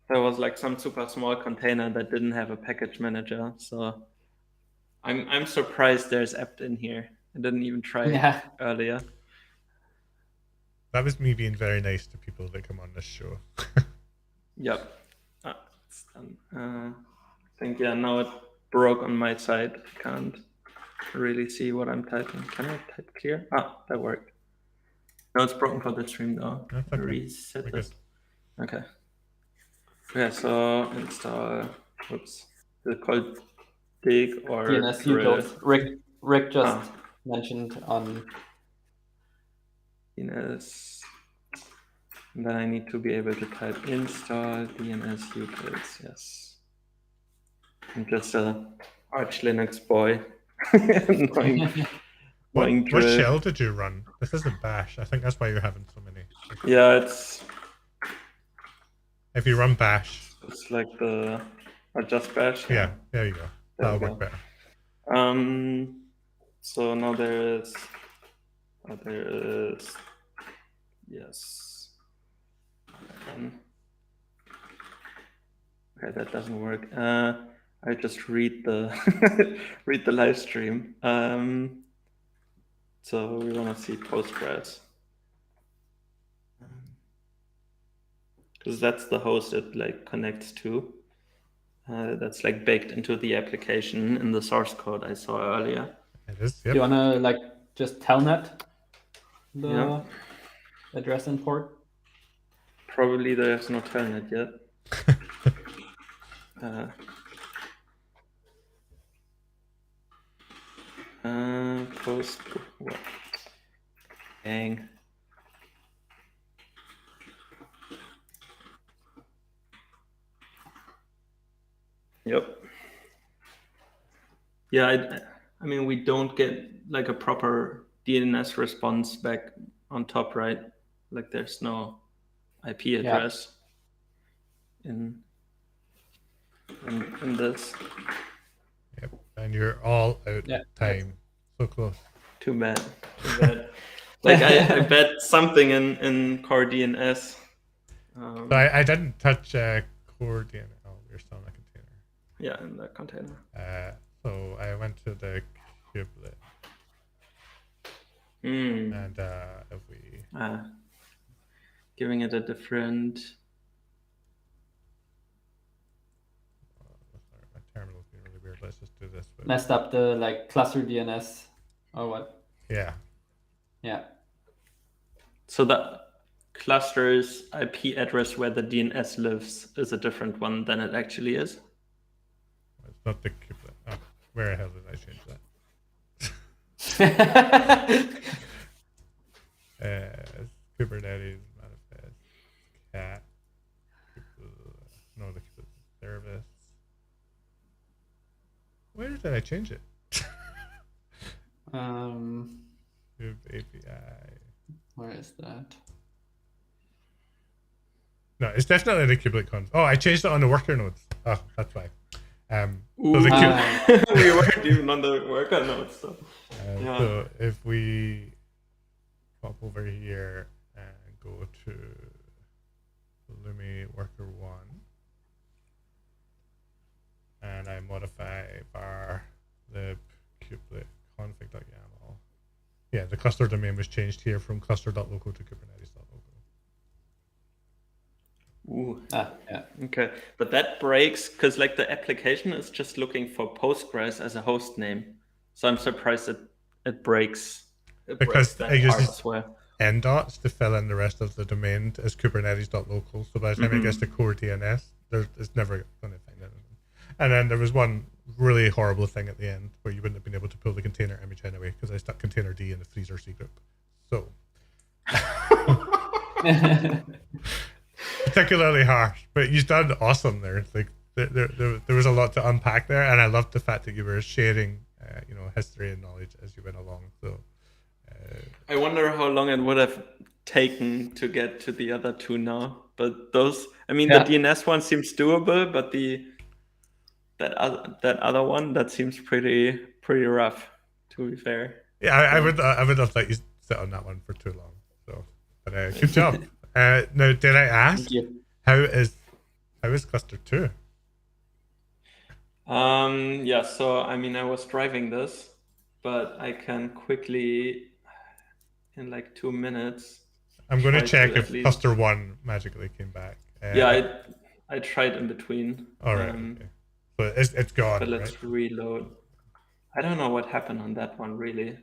There was like some super small container that didn't have a package manager, so I'm surprised there's apt in here. I didn't even try earlier. That was me being very nice to people that come on this show. Yep. It's done. I think now it broke on my side. I can't really see what I'm typing. Can I type clear? That worked. No, it's broken for the stream though. Okay. Reset this. Okay. Yeah, so install. Oops. Is it called dig or DNS-utils? Rick just mentioned on DNS And then I need to be able to type install DNS utils. Yes. I'm just a Arch Linux boy. What shell did you run? This isn't Bash. I think that's why you're having so many. Yeah, it's. If you run Bash, it's like or just Bash. Yeah, there you go. That'll work better. So now there is. Yes. Okay, that doesn't work. I just read the read the live stream. So we want to see Postgres because that's the host it like connects to. That's like baked into the application in the source code I saw earlier. It is. Do you wanna like just telnet the address and port? Probably there's no telnet yet. Post what? Dang. Yep. Yeah, I mean, we don't get like a proper DNS response back on top, right? Like there's no IP address in this. Yep. And you're all out of time. So close. Too bad. Like I bet something in core DNS. So I didn't touch core DNS. Oh, we're still in a container. Yeah, in the container. So I went to the kubelet. And if we giving it a different. Sorry, my terminal's being really weird. Let's just do this. Messed up the like cluster DNS or what? Yeah. Yeah. So the cluster's IP address where the DNS lives is a different one than it actually is. It's not the kubelet. Oh, where the hell did I change that? Kubernetes manifest cat. No, the Kubernetes service. Where did I change it? Kube API. Where is that? No, it's definitely the kubelet cons. Oh, I changed it on the worker nodes. Oh, that's why. So the we weren't even on the worker nodes. So. So if we pop over here and go to Pulumi worker 1 and I modify var lib kubelet config.yaml. Yeah, the cluster domain was changed here from cluster.local to kubernetes.local. Yeah. Okay, but that breaks because like the application is just looking for Postgres as a host name, so I'm surprised it breaks. Because it uses ndots to fill in the rest of the domain as kubernetes.local. So by the time it gets to core DNS, it's never going to find anything. And then there was one really horrible thing at the end where you wouldn't have been able to pull the container image anyway because I stuck container D in the freezer C group. So. Particularly harsh, but you've done awesome there. It's like there was a lot to unpack there, and I loved the fact that you were sharing, history and knowledge as you went along. So, I wonder how long it would have taken to get to the other two now. But those, I mean, the DNS one seems doable, but that other one that seems pretty rough. To be fair. Yeah, I would have let you sit on that one for too long. So, but good job. Now, did I ask how is cluster 2? Yeah, so I mean I was driving this, but I can quickly in like 2 minutes. I'm going to check if cluster 1 magically came back. Yeah, I tried in between. All right. Okay. So it's gone. But let's reload. I don't know what happened on that one really.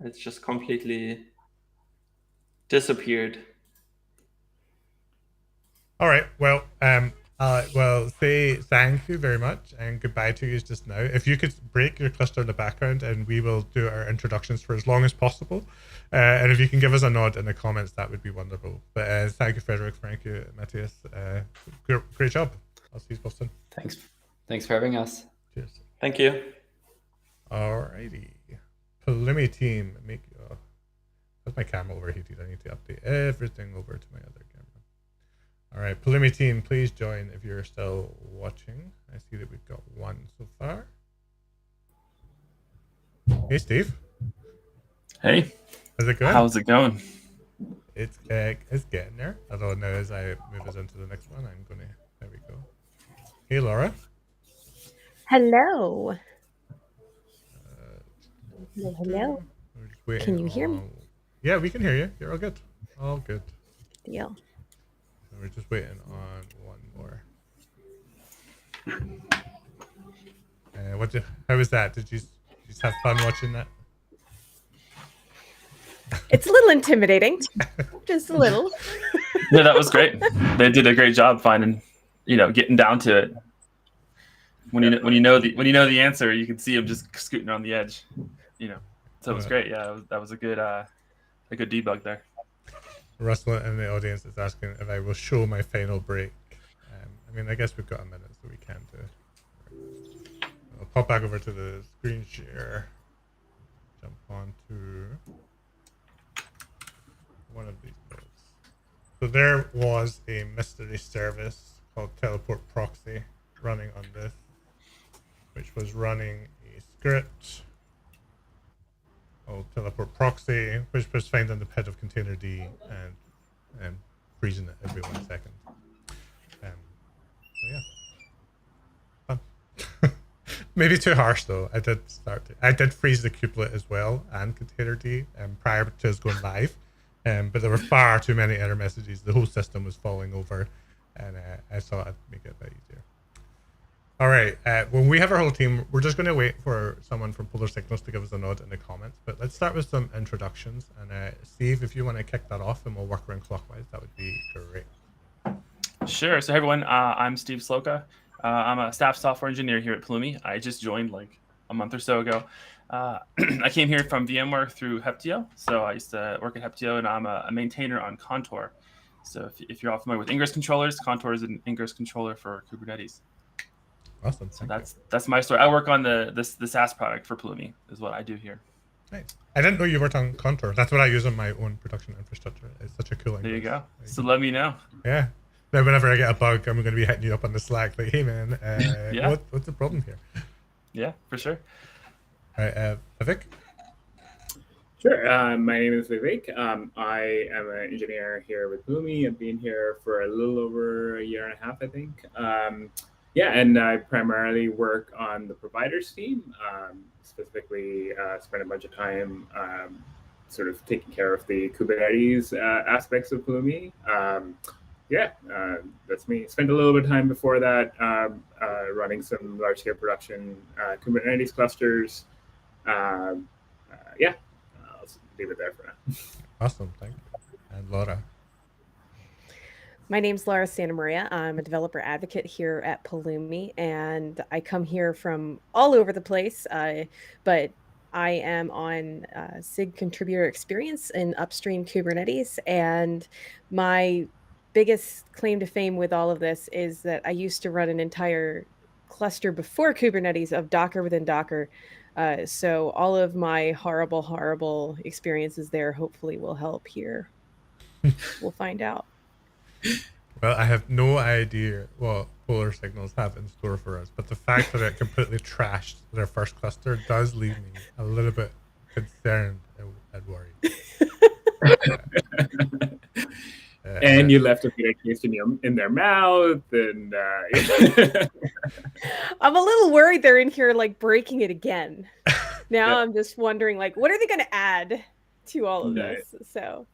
It's just completely disappeared. All right. Well, Well, say thank you very much and goodbye to you just now. If you could break your cluster in the background, and we will do our introductions for as long as possible. And if you can give us a nod in the comments, that would be wonderful. But thank you, Frederick. Thank you, Matthias. Great job. I'll see you both soon. Thanks for having us. Cheers. Thank you. Alrighty. Pulumi team, that's my camera overheated. I need to update everything over to my other camera. All right, Pulumi team, please join if you're still watching. I see that we've got one so far. Hey, Steve. Hey. How's it going? How's it going? It's getting there. Although now as I move us into the next one, there we go. Hey, Laura. Hello. Hello. Can you hear me? Yeah, we can hear you. You're all good. All good. Deal. We're just waiting on one more. How was that? Did you just have fun watching that? It's a little intimidating, just a little. Yeah, that was great. They did a great job finding, getting down to it. When you know the answer, you can see them just scooting on the edge. So it was great. Yeah, that was a good debug there. Russell in the audience is asking if I will show my final break. I guess we've got a minute, so we can do it. I'll pop back over to the screen share. Jump onto one of these nodes. So there was a mystery service called Teleport Proxy running on this, which was running a script called Teleport Proxy, which was found in the PID of containerd and freezing it every 1 second. So yeah, fun. Maybe too harsh though. I did freeze the kubelet as well and containerd prior to us going live, but there were far too many error messages. The whole system was falling over, and I thought I'd make it a bit easier. All right, when we have our whole team, we're just going to wait for someone from PolarSignals to give us a nod in the comments. But let's start with some introductions. And Steve, if you want to kick that off and we'll work around clockwise, that would be great. Sure. So hey everyone, I'm Steve Sloka. I'm a staff software engineer here at Pulumi. I just joined like a month or so ago. I came here from VMware through Heptio. So I used to work at Heptio, and I'm a maintainer on Contour. So if you're all familiar with ingress controllers, Contour is an ingress controller for Kubernetes. Awesome. So that's my story. I work on the SaaS product for Pulumi is what I do here. Nice. I didn't know you worked on Contour. That's what I use on my own production infrastructure. It's such a cool thing. There you go. So let me know. Yeah. Now, whenever I get a bug, I'm going to be hitting you up on the Slack like, hey man, yeah. what's the problem here? Yeah, for sure. All right, Vivek. Sure. My name is Vivek. I am an engineer here with Pulumi. I've been here for a little over a year and a half, I think. And I primarily work on the providers team, specifically spend a bunch of time sort of taking care of the Kubernetes aspects of Pulumi. That's me. Spent a little bit of time before that running some large-scale production Kubernetes clusters. I'll leave it there for now. Awesome, thank you. And Laura. My name's Laura Santa Maria. I'm a developer advocate here at Pulumi, and I come here from all over the place, but I am on SIG contributor experience in upstream Kubernetes, and my biggest claim to fame with all of this is that I used to run an entire cluster before Kubernetes of Docker within Docker. So all of my horrible experiences there hopefully will help here. We'll find out. Well, I have no idea what PolarSignals have in store for us, but the fact that it completely trashed their first cluster does leave me a little bit concerned and worried. And you left a bit of taste in their mouth, and I'm a little worried they're in here like breaking it again. Now I'm just wondering, like, what are they going to add to all of this? So.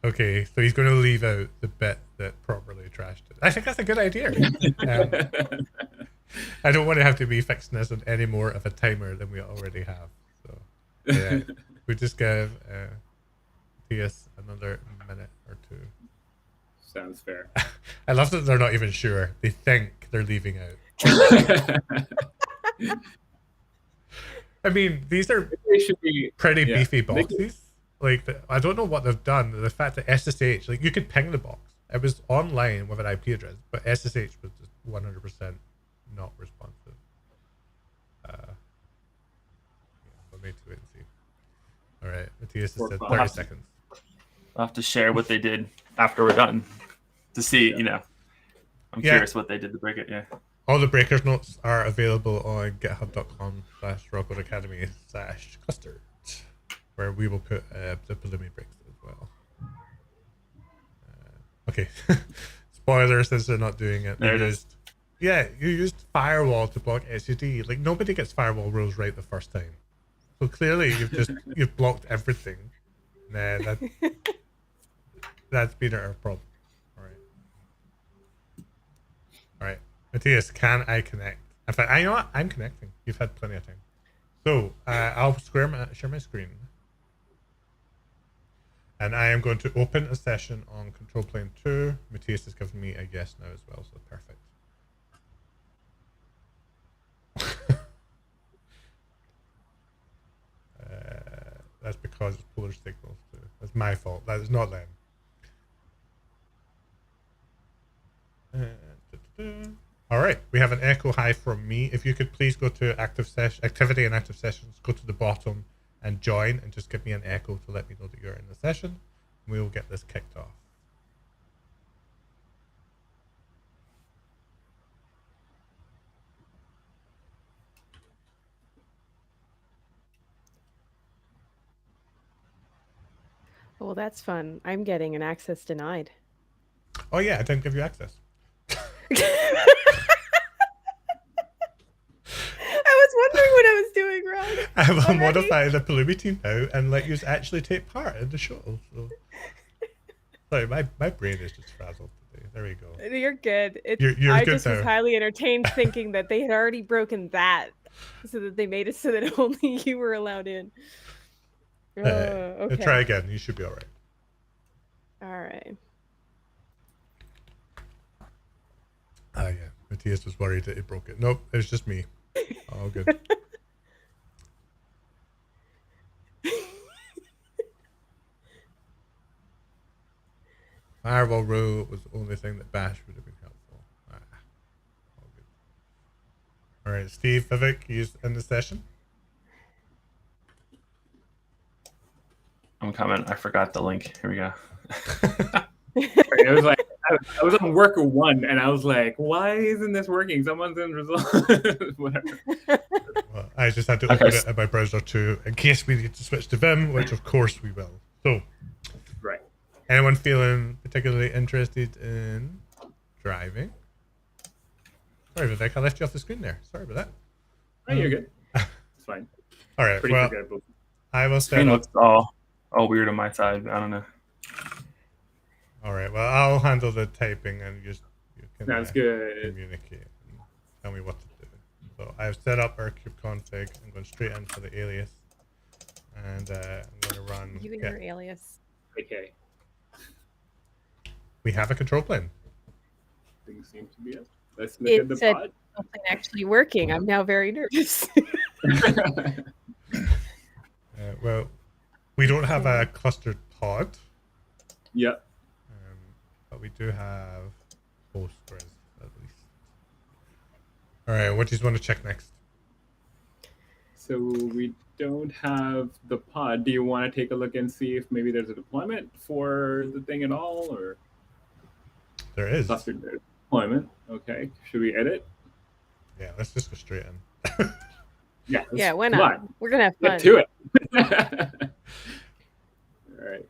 Okay, so he's going to leave out the bit that properly trashed it. I think that's a good idea. I don't want to have to be fixing this on any more of a timer than we already have. So yeah, we just give Matthias another minute or two. sounds fair. I love that they're not even sure. They think they're leaving out. I mean, these are They should be pretty beefy They could- boxes. Like, I don't know what they've done. The fact that SSH, like, you could ping the box. It was online with an IP address, but SSH was just 100% not responsive. We'll need to wait and see. All right, Matthias has said 30 seconds. I'll have to share what they did after we're done to see, you know. I'm curious what they did to break it, yeah. All the breakers notes are available on github.com/Rawkode Academy/Klustered, where we will put the Pulumi breaks as well. Okay. Spoiler, since they're not doing it. There it is. Yeah, you used firewall to block SUD. Like, nobody gets firewall rules right the first time. So clearly you've blocked everything. Nah, that's been our problem. All right. Matthias, can I connect? In fact, you know what? I'm connecting. You've had plenty of time. So I'll share my screen. And I am going to open a session on control plane 2. Matthias has given me a yes now as well, so perfect. That's because it's PolarSignals too. That's my fault. That is not them. All right, we have an echo high from me. If you could please go to activity and active sessions, go to the bottom and join, and just give me an echo to let me know that you're in the session. We will get this kicked off. Well, that's fun. I'm getting an access denied. Oh yeah, I didn't give you access. I was wondering what I was doing wrong. I will modify the Pulumi team now and let you actually take part in the show. So. Sorry, my brain is just frazzled today. There we go. You're good. You're I good just was now. highly entertained thinking that they had already broken that, so that they made it so that only you were allowed in. Okay. Try again. You should be all right. All right. Ah, yeah. Matthias was worried that he broke it. Nope, it was just me. All good. Firewall rule was the only thing that Bash would have been helpful. All good. All right, Steve, Vivek, you in the session? I'm coming. I forgot the link. Here we go. It was like I was on worker 1, and I was like, "Why isn't this working? Someone's in result." Whatever. Well, I just had to open it in my browser too, in case we need to switch to Vim, which of course we will. So, Right. anyone feeling particularly interested in driving? Sorry, Vivek, I left you off the screen there. Sorry about that. Oh, you're good. It's fine. All right. Pretty Well, forgettable. I will set Screen up. looks all weird on my side. I don't know. All right. Well, I'll handle the typing, and you can Sounds good. communicate and tell me what to do. So I've set up our kubeconfig. I'm going straight into the alias, and I'm going to run. You and your alias. Okay. We have a control plane. Things seem to be up. Let's look at the said pod. something actually working. I'm now very nervous. Well, we don't have a clustered pod, Yep. but we do have Postgres at least. All right. What do you want to check next? So we don't have the pod. Do you want to take a look and see if maybe there's a deployment for the thing at all, or There is. clustered deployment? Okay. Should we edit? Yeah. Let's just go straight in. Yeah. Yeah, why come not? on, We're gonna have fun. Get to it. All right.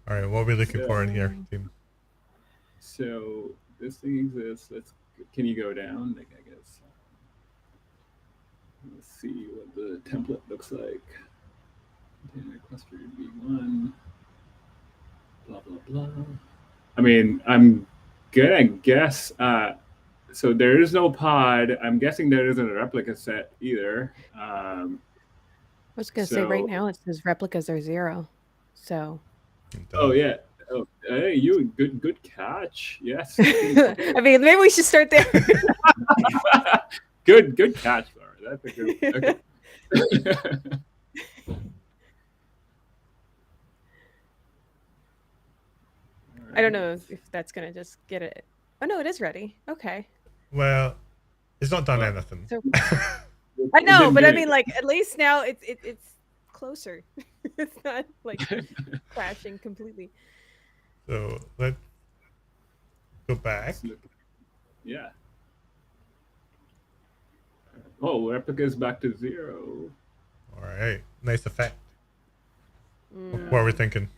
All right. What are we looking for in here, team? So this thing exists. Can you go down? Like, I guess. Let's see what the template looks like. Container cluster v1. Blah blah blah. I mean, I'm gonna guess. So there is no pod. I'm guessing there isn't a replica set either. I was gonna say right now it says replicas are 0. So. Oh yeah. Oh, hey, you good catch. Yes. I mean, maybe we should start there. Good catch, Laura. That's a good. Okay. I don't know if that's gonna just get it. Oh no, it is ready. Okay. Well, it's not done Well, anything. So It I know, didn't but do I mean, anything. like at least now it's closer. It's not like crashing completely. So let's go back. Let's look. Yeah. Oh, replica's back to 0. All right, nice effect. Mm. What are we thinking?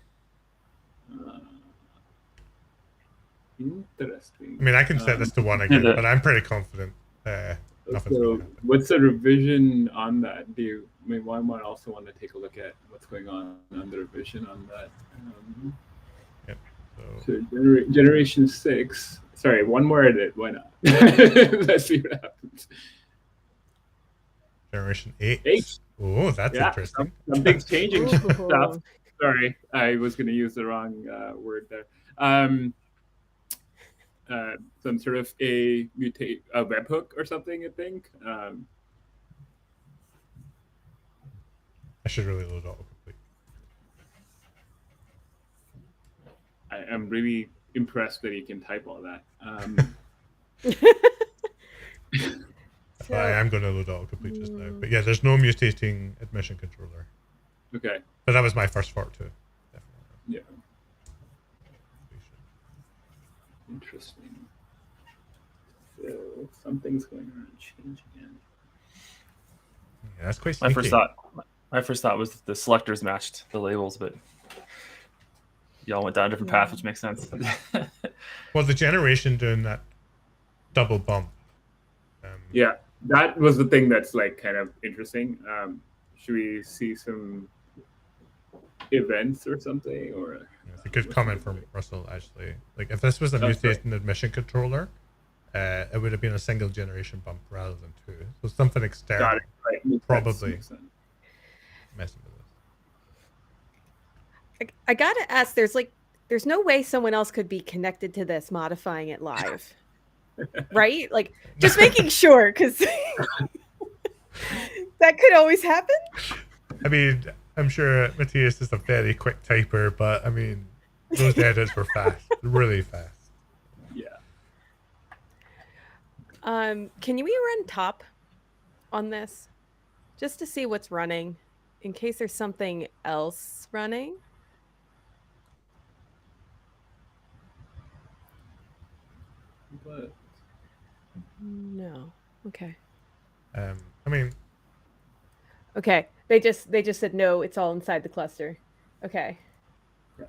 Interesting. I mean, I can set this to 1 again, but I'm pretty confident nothing's So, going to happen. what's the revision on that? I mean, one might also want to take a look at what's going on the revision on that. Yep. So generation 6. Sorry, one more edit. Why not? Let's see what happens. Generation 8. 8. Oh, that's interesting. Something's changing. Ooh. Stuff. Sorry, I was going to use the wrong word there. Some sort of a webhook or something, I think. I should really load autocomplete. I'm really impressed that you can type all that. So, I am going to load autocomplete just now. But yeah, there's no mutating admission controller. Okay. But that was my first fort too. Definitely. Yeah. Interesting. So something's going on. Change again. Yeah, that's quite My sneaky. first thought was the selectors matched the labels, but y'all went down a different path, which makes sense. Well, the generation doing that double bump. Yeah, that was the thing that's like kind of interesting. Should we see some events or something? Or It's a good comment from Russell, actually. Like, if this was a mutating admission controller, it would have been a single generation bump rather than 2. So something external. Got it. Right. Probably Makes sense. messing with this. I gotta ask. There's no way someone else could be connected to this, modifying it live, right? Like, just making sure, because that could always happen. I mean, I'm sure Matthias is a very quick typer, but I mean, those edits were fast, really fast. Yeah. Can we run top on this just to see what's running in case there's something else running? But No. Okay. I mean, Okay. They just said no. It's all inside the cluster. Okay. I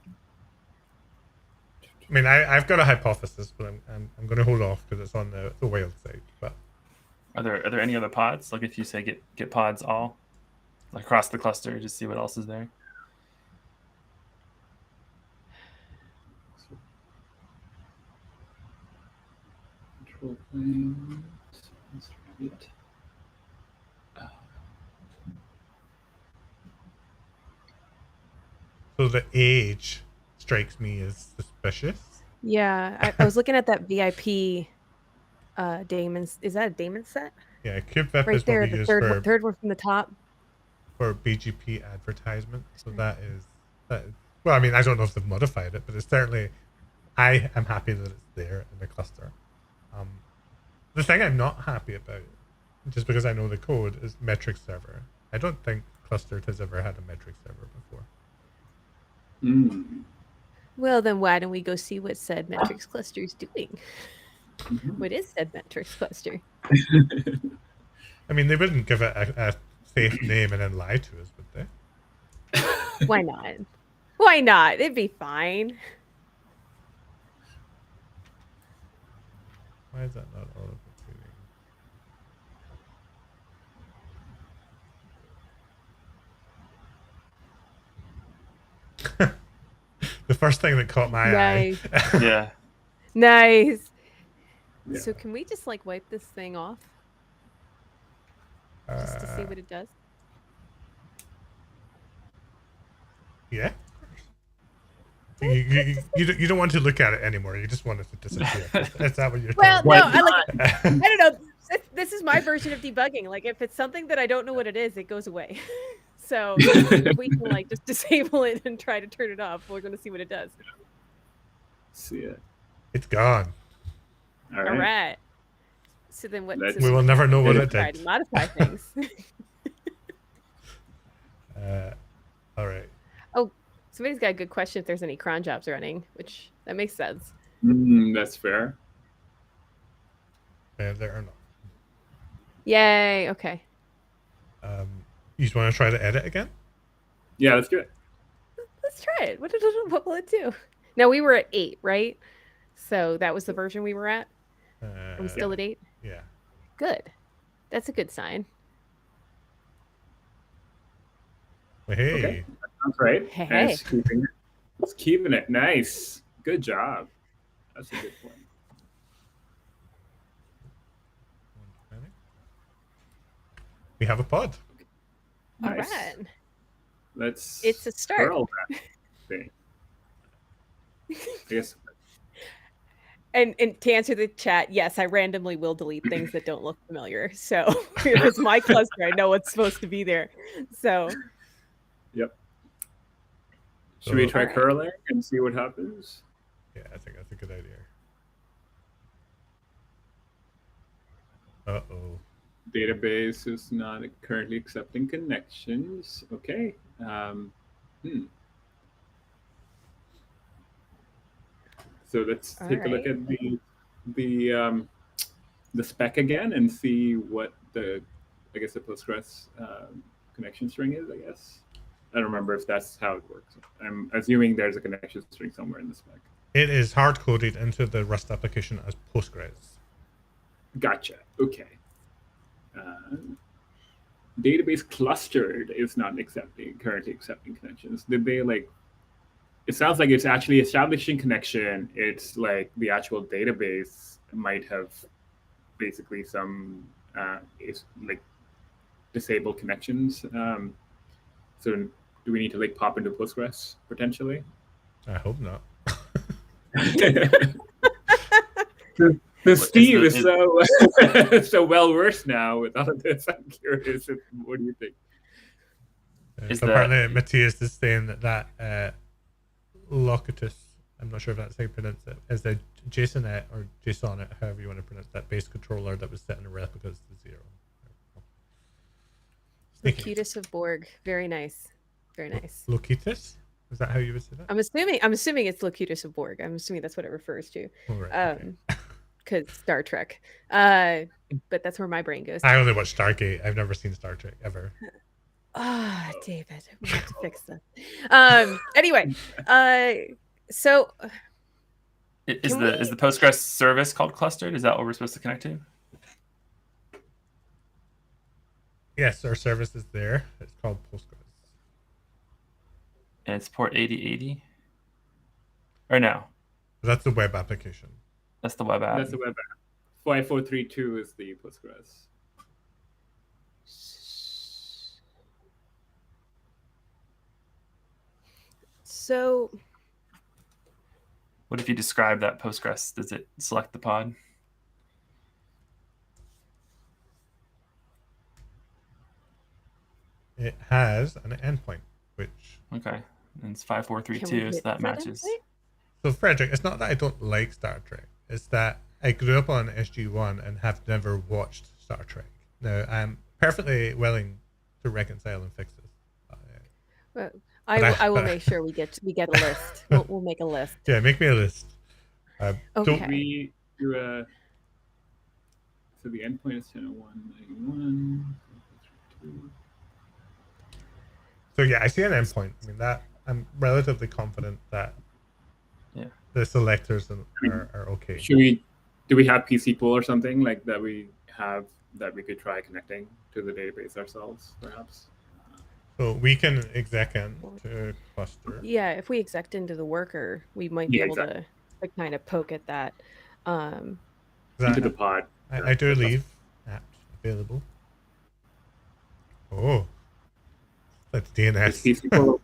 mean, I've got a hypothesis, but I'm going to hold off because it's on the whale site. But Are there any other pods? Like if you say get pods all like across the cluster, just see what else is there. control plane. Right. so the age strikes me as suspicious. Yeah, I was looking at that VIP daemon. Is that a daemon set? Yeah, kubevip Right is what there, we the use third one from the top. for BGP advertisement. So that is. Well, I mean, I don't know if they've modified it, but it's certainly. I am happy that it's there in the cluster. The thing I'm not happy about, just because I know the code, is metric server. I don't think Klustered has ever had a metric server before. Well, then why don't we go see what said metrics cluster is doing? What is said metrics cluster? I mean, they wouldn't give it a safe name and then lie to us, would they? Why not? Why not? It'd be fine. Why is that not all completing? The first thing that caught my eye. Yeah. Nice. Yeah. So can we just like wipe this thing off? Just to see what it does? Yeah. You don't want to look at it anymore. You just want it to disappear. Is that what you're Well, telling no, me? I don't know. This is my version of debugging. Like, if it's something that I don't know what it is, it goes away. So if we can like just disable it and try to turn it off, we're going to see what it does. See it. It's gone. All right. All right. So then what? Let's- We will never know what we it try did. to modify things. All right. Oh, somebody's got a good question. If there's any cron jobs running, which that makes sense. That's fair. There are not. Yay. Okay. You just want to try to edit again? Yeah, let's do it. Let's try it. What will it do? Now we were at 8, right? So that was the version we were at. Are we still at 8? Yeah. Good. That's a good sign. Well, hey. Okay. That sounds right. Hey. And it's keeping it. Nice. Good job. That's a good point. We have a pod. All Nice. right. Let's. It's a start. curl that thing. I guess. And to answer the chat, yes, I randomly will delete things that don't look familiar. So if it's my cluster, I know what's supposed to be there. So Yep. Should we try Alright. curling and see what happens? Yeah, I think that's a good idea. Uh-oh. Database is not currently accepting connections. Okay. So let's take a look at the spec again and see what the Postgres connection string is. I guess I don't remember if that's how it works. I'm assuming there's a connection string somewhere in the spec. It is hard coded into the Rust application as Postgres. Gotcha. Okay. Database clustered is not currently accepting connections. Did they like? It sounds like it's actually establishing connection. It's like the actual database might have basically some is like disabled connections. So do we need to like pop into Postgres potentially? I hope not. The Steve is so so well versed now with all of this. I'm curious. What do you think? Apparently, Matthias is saying that Rawkode, I'm not sure if that's how you pronounce it, is a JSONet or JSONet, however you want to pronounce that, base controller that was set in a replicas to 0. Locutus of Borg. Very nice. Very nice. Locutus? Is that how you would say that? I'm assuming it's Locutus of Borg. I'm assuming that's what it refers to. Oh, right, okay. Because Star Trek. But that's where my brain goes. I only watch Stargate. I've never seen Star Trek ever. Ah, David, we have to fix this. Anyway, so Is the Postgres service called Clustered? Is that what we're supposed to connect to? Yes, our service is there. It's called Postgres. And it's port 8080? Or no? That's the web application. That's the web app. That's the web app. 5432 is the Postgres. So What if you describe that Postgres? Does it select the pod? It has an endpoint, which... Okay. And it's 5432, so that matches. So, Frederick, it's not that I don't like Star Trek. It's that I grew up on SG-1 and have never watched Star Trek. Now, I'm perfectly willing to reconcile and fix this. I will make sure we get a list. We'll make a list. Yeah, make me a list. Okay. We do a... So the endpoint is 10.01.91. So yeah, I see an endpoint. I mean, that I'm relatively confident that the selectors are okay. Do we have PC pool or something like that we could try connecting to the database ourselves, perhaps? So we can exec into cluster. Yeah, if we exec into the worker, we might be able to kind of poke at that. Into the pod. I do leave apps available. Oh, that's DNS. PC pool.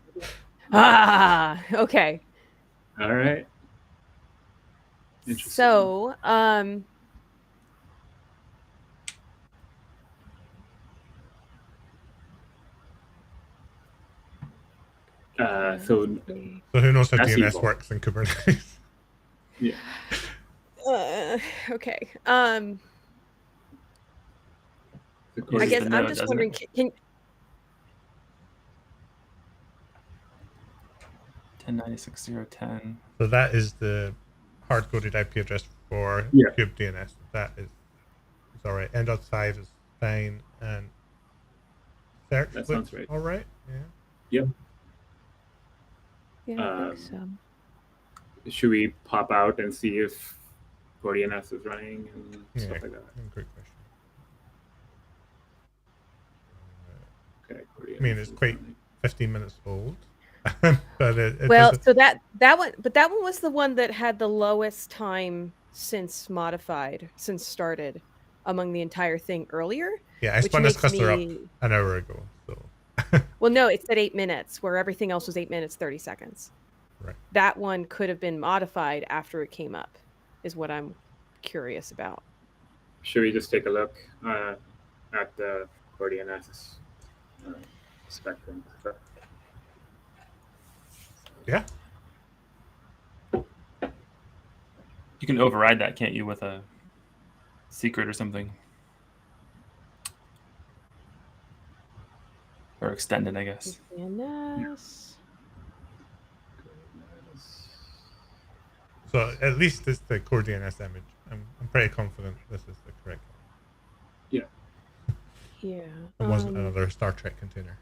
Okay. All right. Interesting. So, So who knows how That's DNS evil. works in Kubernetes? yeah. okay. The I core guess the I'm node, just doesn't wondering, it? can 10.96.0.10. So that is the hard-coded IP address for Yeah. kubedns. That is all right. N.5 is fine, and search That looks sounds right. all right. Yeah. Yep. yeah, I think so. Should we pop out and see if core DNS is running and stuff like that? Great question. Okay. Core I mean, DNS it's is quite running. 15 minutes old, but it Well, doesn't. so that one, but that one was the one that had the lowest time since modified, since started among the entire thing earlier. Yeah, I which spun this makes cluster up me- an hour ago. So Well, no, it said 8 minutes, where everything else was 8 minutes, 30 seconds. right. That one could have been modified after it came up, is what I'm curious about. Should we just take a look at the core DNS spectrum? Yeah. You can override that, can't you, with a secret or something? Or extend it, I guess. DNS. So at least it's the core DNS image. I'm pretty confident this is the correct one. Yeah. It wasn't another Star Trek container.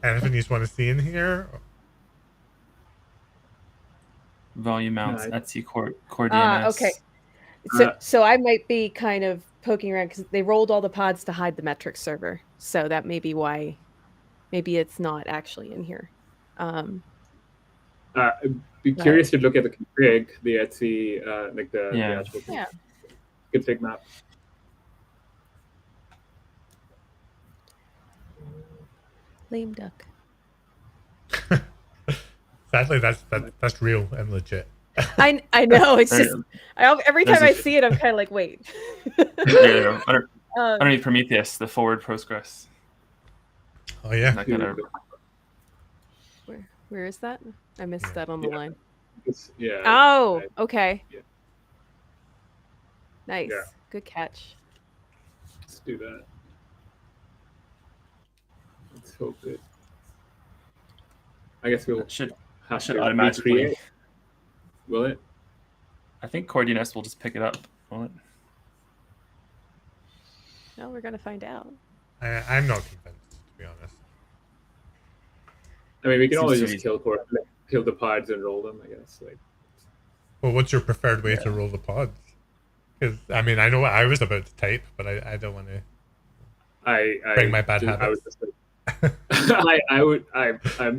Anything you want to see in here? Volume mounts, No, Etsy core DNS. Okay. So I might be kind of poking around because they rolled all the pods to hide the metrics server. So that may be why. Maybe it's not actually in here. I'd be curious to look at the config, the Etsy, like the actual config map. Lame duck. Sadly, that's real and legit. I know. It's just every time I see it, I'm kind of like, wait. Underneath Prometheus, the forward Postgres. Oh yeah. Not gonna... Where is that? I missed that on the line. Yeah. Oh, okay. Yeah. Nice. Yeah. Good catch. Let's do that. Let's hope it. I guess we'll should to automatically recreate. Will it? I think core DNS will just pick it up, will it? No, we're gonna find out. I'm not convinced, to be honest. I mean, we can always just kill the pods and roll them, I guess. Like, well, what's your preferred way to roll the pods? Because I mean, I know what I was about to type, but I don't want to. Bring my bad habits. I was just like,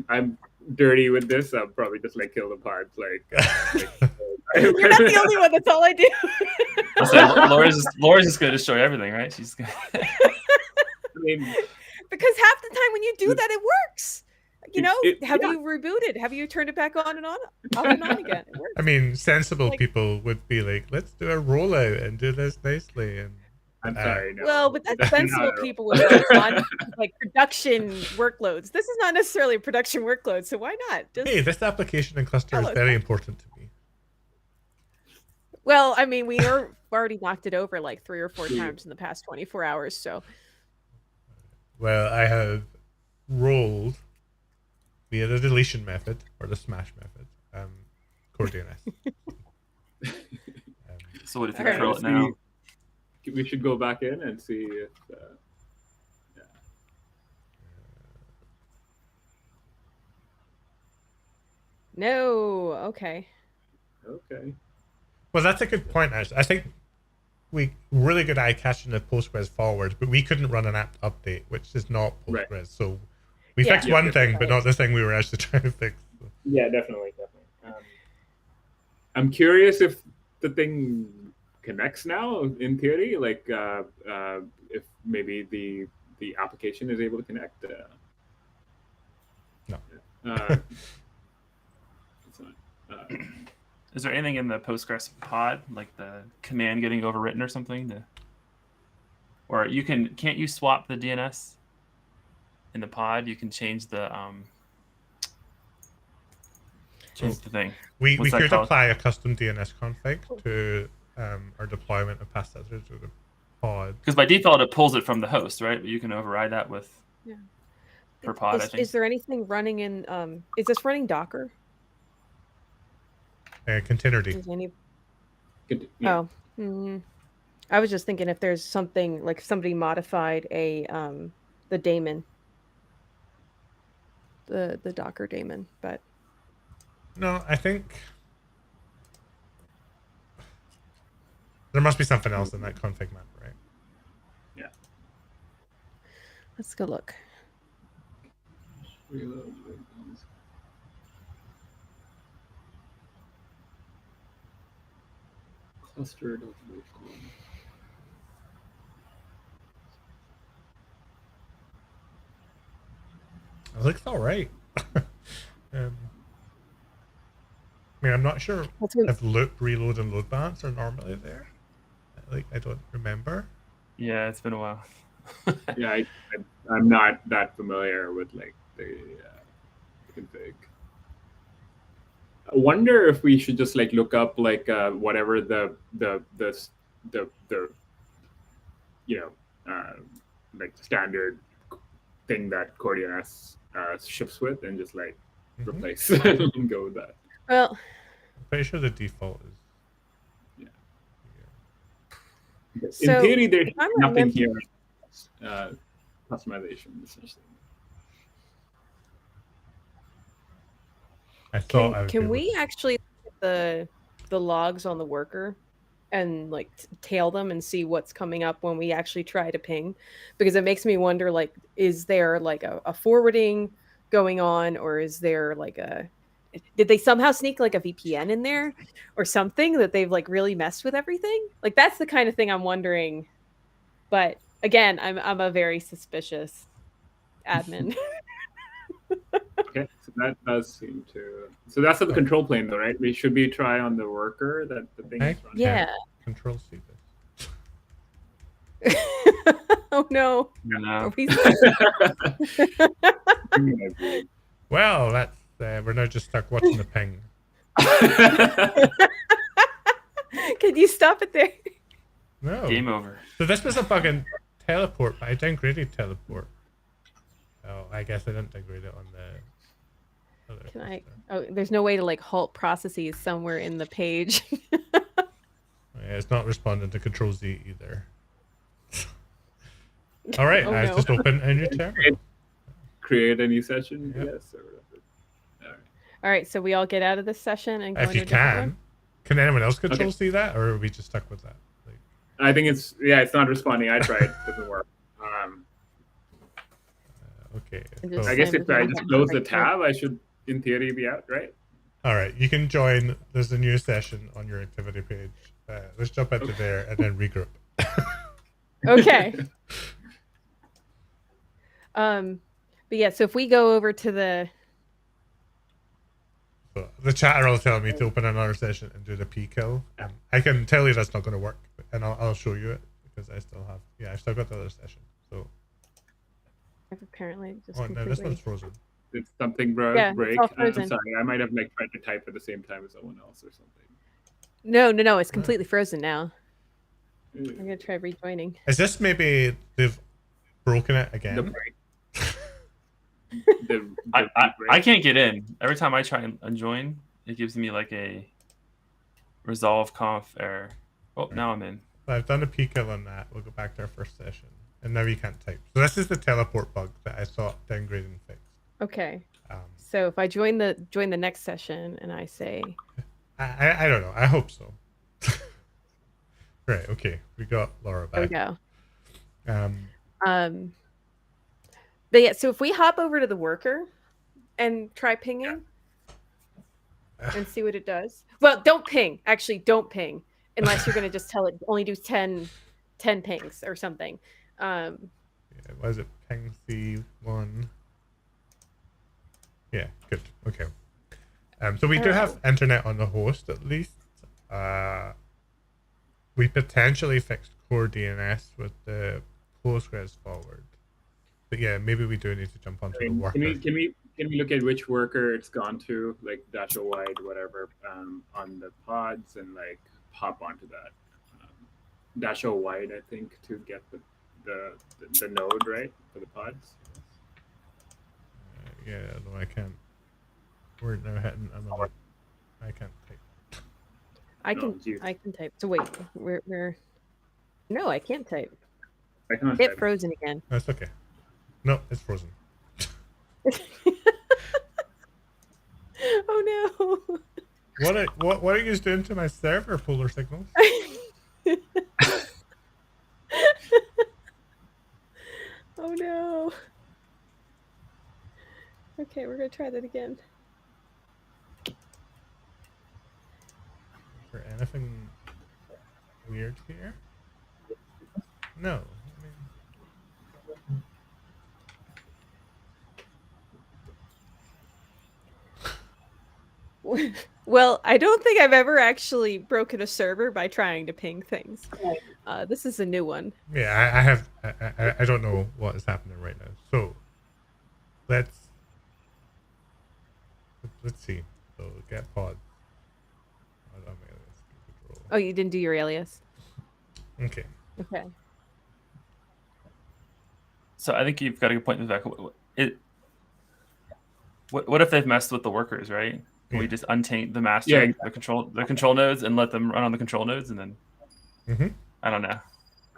I'm dirty with this. I'll probably just like kill the pods. Like you're not the only one. That's all I do. Laura's just gonna destroy everything, right? She's gonna. I mean, because half the time when you do that, it works. You know, have yeah. you rebooted? Have you turned it back on and on, off and on again? It works. I mean, sensible people would be like, let's do a rollout and do this nicely. And I'm sorry. No. Well, but that's sensible people would work on like production workloads. This is not necessarily a production workload, so why not? Hey, this application and cluster is very important to me. Well, I mean, we already knocked it over like 3 or 4 times in the past 24 hours, so. Well, I have rolled via the deletion method or the smash method, core DNS. So what if you curl it now? We should go back in and see if. No. Okay. Okay. Well, that's a good point. I think we really good eye catching the Postgres forward, but we couldn't run an apt update, which is not Postgres. Right. So we fixed one thing, but not the thing we were actually trying to fix. So. Yeah, definitely. I'm curious if the thing connects now in theory, like if maybe the application is able to connect. No. It's not, Is there anything in the Postgres pod, like the command getting overwritten or something? Or can't you swap the DNS in the pod? You can change the thing. We What's that could called? apply a custom DNS config to our deployment of pass to the pod. Because by default it pulls it from the host, right? But you can override that with per pod. I think. Is there anything running in? Is this running Docker? Containerd. Is any? yeah. Oh, I was just thinking if there's something like somebody modified the daemon, the Docker daemon, but No, I think there must be something else in that config map, right? Yeah. let's go look. Clustered. It looks all right. I mean, I'm not sure if loop, reload, and load balance are normally there. Like, I don't remember. Yeah, it's been a while. Yeah, I'm not that familiar with like the config. I wonder if we should just like look up like whatever the like standard thing that CoreDNS ships with, and just like replace and go with that. Well, I'm pretty sure the default is. So, in theory, there's if I'm nothing remembering- here. Customization, essentially. I thought I would Can be we able to- actually look at the logs on the worker and like tail them and see what's coming up when we actually try to ping? Because it makes me wonder, like, is there like a forwarding going on, or is there like did they somehow sneak like a VPN in there or something that they've like really messed with everything? Like, that's the kind of thing I'm wondering. But again, I'm a very suspicious admin. Okay, so that does seem to. So that's at the control plane, though, right? We should be try on the worker that the thing is running. Yeah. Control C this. Oh no. No. Are we- Well, that's we're now just stuck watching the ping. Can you stop it there? No. Game over. So this was a bug in teleport, but I downgraded teleport. Oh, I guess I didn't downgrade it on the other. Can I? cluster. Oh, there's no way to like halt processes somewhere in the page. Yeah, it's not responding to Control Z either. All right, Oh, I no. just opened a new terminal. Create a new session. Yep. Yes. Or whatever. All right. All right, so we all get out of this session and go If into you a different can, one? can anyone else Control C that, or are we just stuck with that? Like, I think it's not responding. I tried. It doesn't work. okay. And just- so- I guess Same if as I the just one. close the Right. tab, I should, in theory, be out, right? all right, you can join. There's a new session on your activity page. Let's jump into there and then regroup. Okay. But yeah, so if we go over to the So the chatter will tell me to open another session and do the P kill. I can tell you that's not going to work, and I'll show you it because I still have. Yeah, I still got the other session. So I've apparently just oh no, this completely. one's frozen. Did something Yeah, it's break? all I'm frozen. sorry. I might have like tried to type at the same time as someone else or something. No, it's completely frozen now. I'm gonna try rejoining. Is this maybe they've broken it again? The break. the I break. can't get in. Every time I try and join, it gives me like a resolve conf error. Oh, now I'm in. So I've done a P kill on that. We'll go back to our first session, and now you can't type. So this is the teleport bug that I thought downgrading fixed. Okay. Um, So if I join the next session and I say I don't know. I hope so. Right. Okay. We got Laura there we back. go. But yeah, so if we hop over to the worker and try pinging and see what it does. Well, don't ping. Actually, don't ping. unless you're going to just tell it only do 10 pings or something. Yeah, what is it? Ping C1. Yeah, good. Okay. So we do have internet on the host at least. We potentially fixed core DNS with the Postgres forward. But yeah, maybe we do need to jump onto the worker. Can we look at which worker it's gone to, like -o wide, whatever, on the pods, and like hop onto that -o wide, I think, to get the node right for the pods. Yeah, no, I can't. We're now hitting another. I can't type. I can type. So wait, we're no, I can't type. I can't Hit type. frozen again. That's okay. No, it's frozen. Oh no. What are you doing to my server, PolarSignals? Oh no. Okay, we're gonna try that again. Is there anything weird here? No. Well, I don't think I've ever actually broken a server by trying to ping things. This is a new one. Yeah, I don't know what is happening right now. So let's see. So get pod. Oh, you didn't do your alias? Okay. Okay. So I think you've got a good point in the back. What if they've messed with the workers, right? Can we just untaint the master, the control nodes, and let them run on the control nodes, and then I don't know.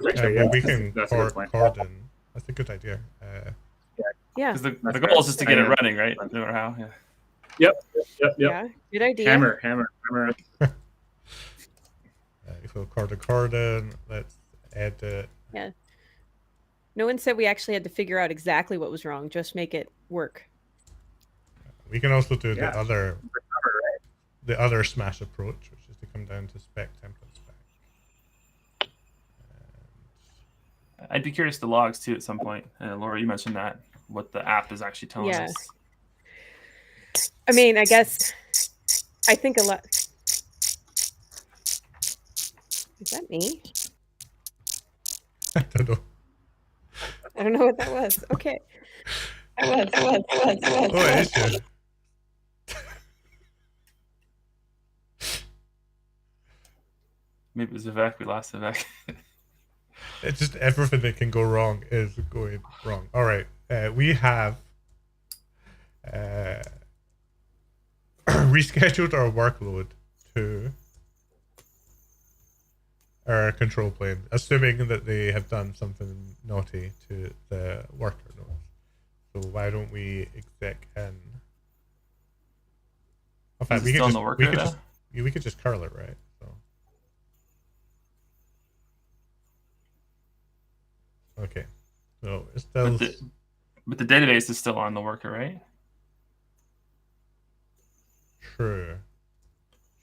Yeah, we can cordon. That's a good idea. Yeah. Because the goal is just to get it running, right? No matter how. Yeah. Yep. Yeah. Good idea. Hammer. So cordon. Let's add it. Yeah. No one said we actually had to figure out exactly what was wrong. Just make it work. We can also do the other smash approach, which is to come down to spec template spec. I'd be curious to logs too at some point. Laura, you mentioned that what the app is actually telling us. I mean, I guess I think a lot. Is that me? I don't know. I don't know what that was. Okay. It was. Oh, it is you. Maybe it was Vivek. We lost Vivek. It's just everything that can go wrong is going wrong. All right. We have rescheduled our workload to our control plane, assuming that they have done something naughty to the worker nodes. So why don't we exec in? In fact, we could just curl it, right? So okay. So it's still. But the database is still on the worker, right? True.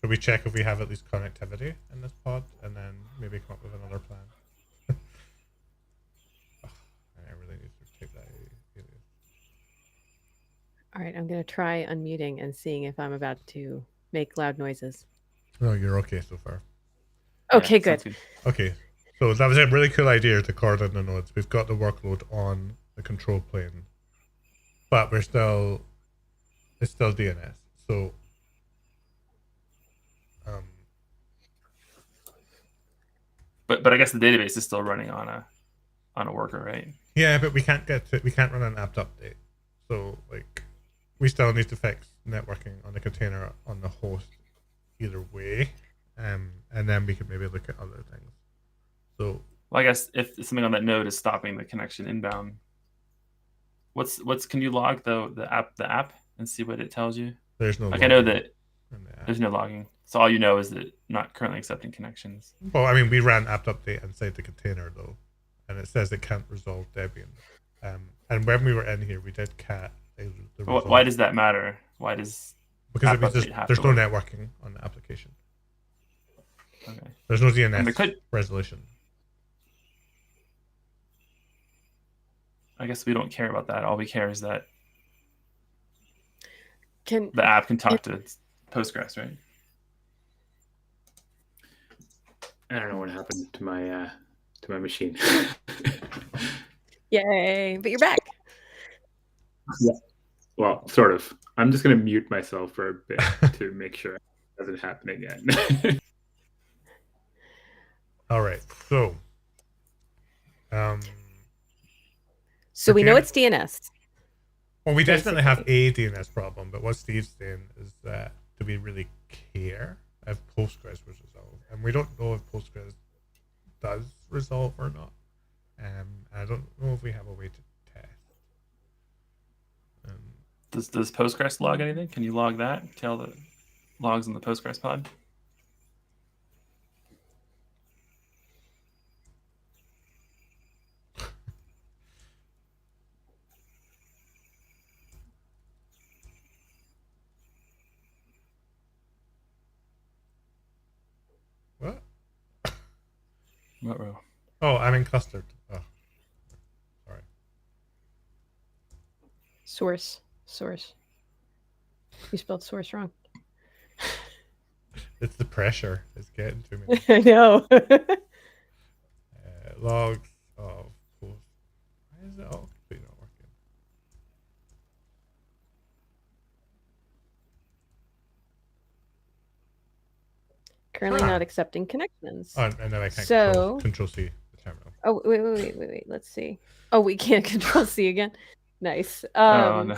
Should we check if we have at least connectivity in this pod, and then maybe come up with another plan? I really need to take that. All right, I'm going to try unmuting and seeing if I'm about to make loud noises. No, you're okay so far. Okay, good. Okay, so that was a really cool idea to cordon the nodes. We've got the workload on the control plane, but it's still DNS. So but I guess the database is still running on a worker, right? Yeah, but we can't run an apt update. So like we still need to fix networking on the container on the host either way. And then we could maybe look at other things. So well, I guess if something on that node is stopping the connection inbound, what's can you log the app and see what it tells you? There's no I know that there's no logging. So all you know is that not currently accepting connections. Well, I mean, we ran apt update inside the container though, and it says it can't resolve Debian. And when we were in here, we did cat. Why does that matter? Why does because it means there's no networking on the application. Okay. There's no DNS there could- resolution. I guess we don't care about that. All we care is that Can the app can talk to Postgres, right? I don't know what happened to my machine. Yay! But you're back. Yeah. Well, sort of. I'm just gonna mute myself for a bit to make sure it doesn't happen again. All right. So, So we know DNS it's DNS. well, we definitely have basically. a DNS problem, but what Steve's saying is that do we really care if Postgres was resolved? And we don't know if Postgres does resolve or not. I don't know if we have a way to test. Does Postgres log anything? Can you log that? Tell the logs in the Postgres pod? What? What row? Oh, I'm in Klustered. Oh, sorry. Source. You spelled source wrong. It's the pressure. It's getting to me. I know. Logs of post. Why is it all completely not working? Currently not accepting connections. Oh, and then I can't So- control C the terminal. Oh, wait. Let's see. Oh, we can't control C again. Nice. Oh no.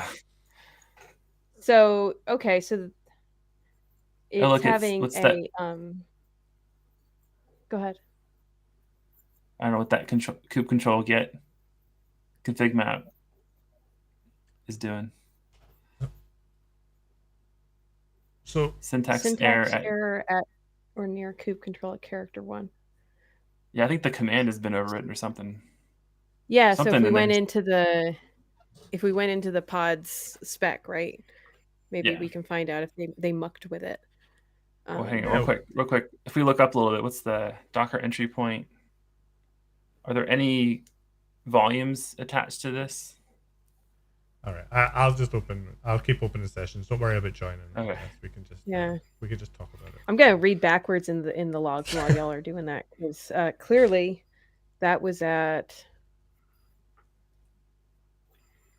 So okay, so it's look, having what's a that? Go ahead. I don't know what that kube control get config map is doing. So Syntax error at or near kube control at character 1. Yeah, I think the command has been overwritten or something. Yeah, Something so if in we went into the pod's spec, right? Maybe Yeah. we can find out if they mucked with it. Well, hang on, real quick. If we look up a little bit, what's the Docker entry point? Are there any volumes attached to this? all right, I'll keep opening sessions. Don't worry about joining. Okay. We can just we can just talk about it. I'm gonna read backwards in the logs while y'all are doing that, because clearly that was at.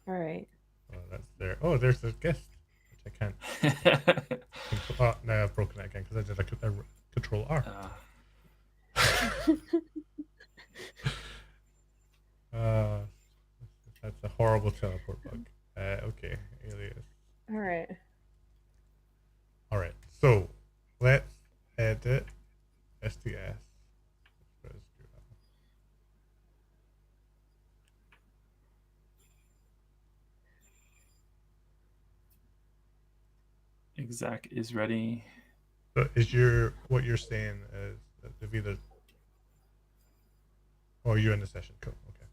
All right. Oh, that's there. Oh, there's a guest, which I can't. Oh, now I've broken it again because I did a control R. That's a horrible teleport bug. Okay, alias. All right. All right, so let's edit STS. Exec is ready. So what you're saying is that they've either. Oh, you're in the session. Cool. Okay.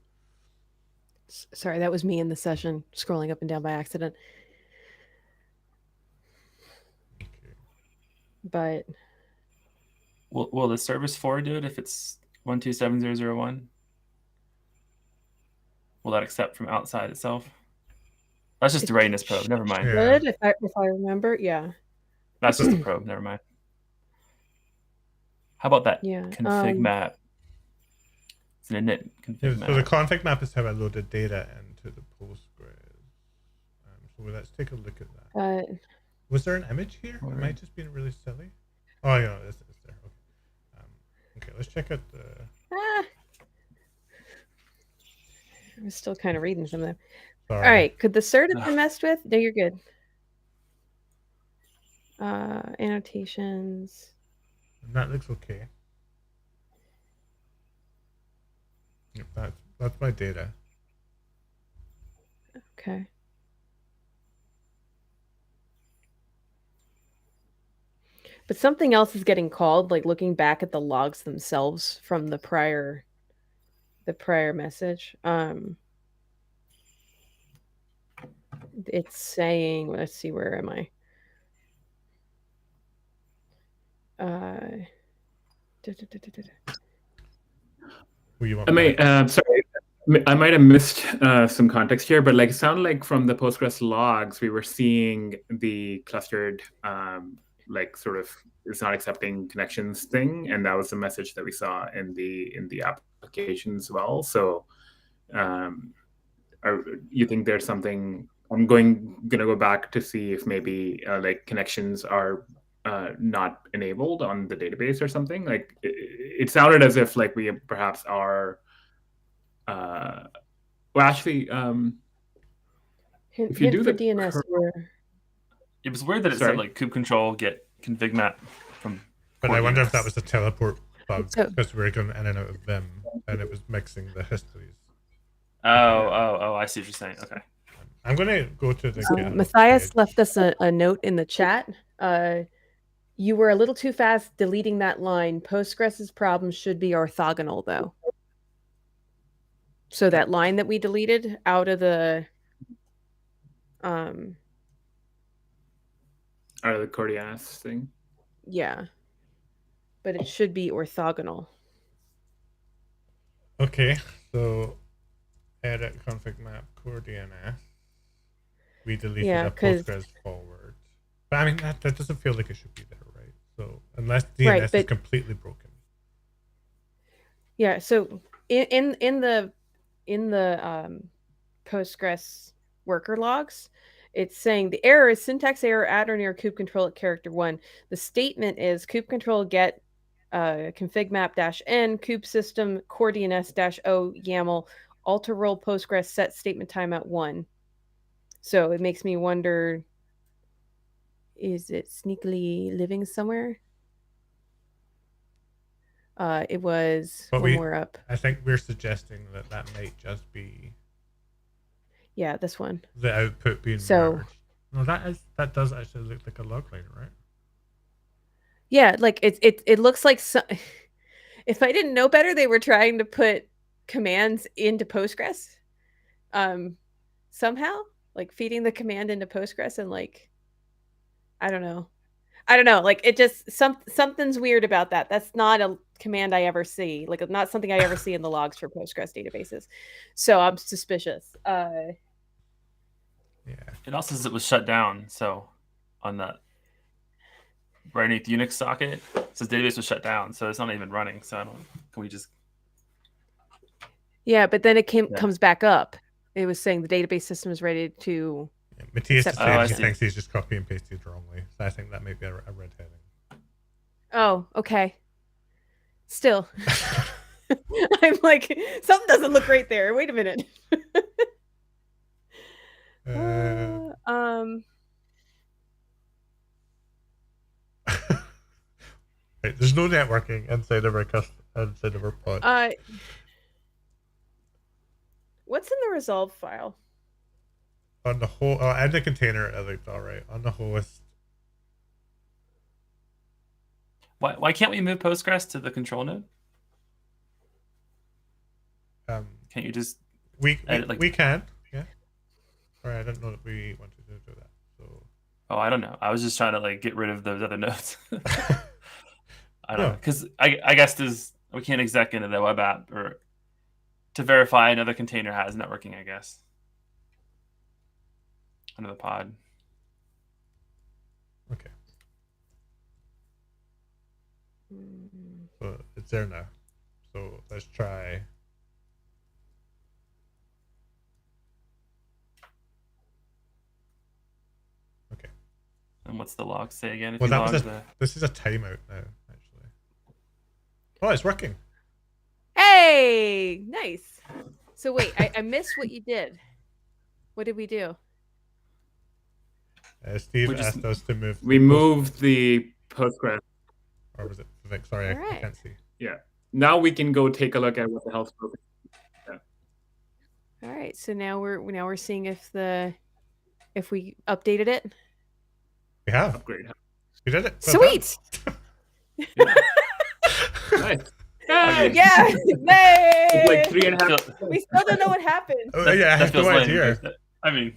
Sorry, that was me in the session, scrolling up and down by accident. Okay. But Will the service forward do it if it's 127001? Will that accept from outside itself? That's just a readiness probe. Never mind. Yeah. good, if I remember, yeah. That's just a probe. Never mind. How about that Yeah, config map? It's an init config map. So the config map is how I loaded data into the Postgres. So let's take a look at that. Was there an image here? Am I just being really silly? Oh, yeah, it's there. Okay. Okay, let's check out the. I was still kind of reading some of them. Sorry. All right, could the cert have been messed with? No, you're good. Annotations. That looks okay. Yep, that's my data. Okay. But something else is getting called, like looking back at the logs themselves from the prior message. It's saying, let's see, where am I? Who you want? I may, sorry, I might have missed some context here, but like it sounded like from the Postgres logs, we were seeing the clustered like sort of it's not accepting connections thing, and that was the message that we saw in the application as well. So, you think there's something? I'm gonna go back to see if maybe like connections are not enabled on the database or something. Like it sounded as if like we perhaps are. Well, actually, if you do the DNS, it was weird that it said like kube control get config map from. But I wonder if that was a teleport bug because we were going in and out of Vim and it was mixing the histories. Oh, I see what you're saying. Okay. I'm going to go to the Matthias left us a note in the chat. You were a little too fast deleting that line. Postgres's problem should be orthogonal, though. So that line that we deleted out of the out of the Coordinates thing. Yeah. But it should be orthogonal. Okay, so edit config map coordinates. We deleted a Postgres forward. But I mean, that doesn't feel like it should be there, right? So unless DNS is completely broken. Yeah, so in the Postgres worker logs, it's saying the error is syntax error at or near kube control at character 1. The statement is kube control get config map -n kube system core DNS -o YAML alter role Postgres set statement timeout 1. So it makes me wonder, is it sneakily living somewhere? It was when we're up. I think we're suggesting that might just be. Yeah, this one. The output being merged. No, that does actually look like a log line, right? Yeah, like it looks like if I didn't know better, they were trying to put commands into Postgres, somehow, like feeding the command into Postgres, and like, I don't know, like it just something's weird about that. That's not a command I ever see, like not something I ever see in the logs for Postgres databases. So I'm suspicious. Yeah. It also says it was shut down. So on that right underneath the Unix socket, it says database was shut down. So it's not even running. So can we just? Yeah, but then it comes back up. It was saying the database system is ready to. Yeah, Matthias is saying he thinks he's just copy and pasted wrongly. So I think that may be a red herring. Oh, okay. Still. I'm like, something doesn't look right there. Wait a minute. Right, there's no networking inside of our pod. What's in the resolve file? On the whole, and the container, it looked all right. On the host. Why can't we move Postgres to the control node? Can't you just we can, yeah. All right, I didn't know that we wanted to do that. So. Oh, I don't know. I was just trying to like get rid of those other nodes. I don't know, because I guess we can't exec into the web app or to verify another container has networking, I guess. Under the pod. Okay. So it's there now. So let's try. Okay. And what's the log say again? Well, this is a timeout now, actually. Oh, it's working. Hey, nice. So wait, I missed what you did. What did we do? Steve asked us to move. We moved the Postgres. Or was it Vic? Sorry, I can't see. Yeah. Now we can go take a look at what the hell's broken. Yeah. All right. So now we're seeing if we updated it. We have. Upgrade. We did it. Sweet. Nice. Yeah. Yay! Like 3.5. We still don't know what happened. Oh, yeah, I have no idea. I mean,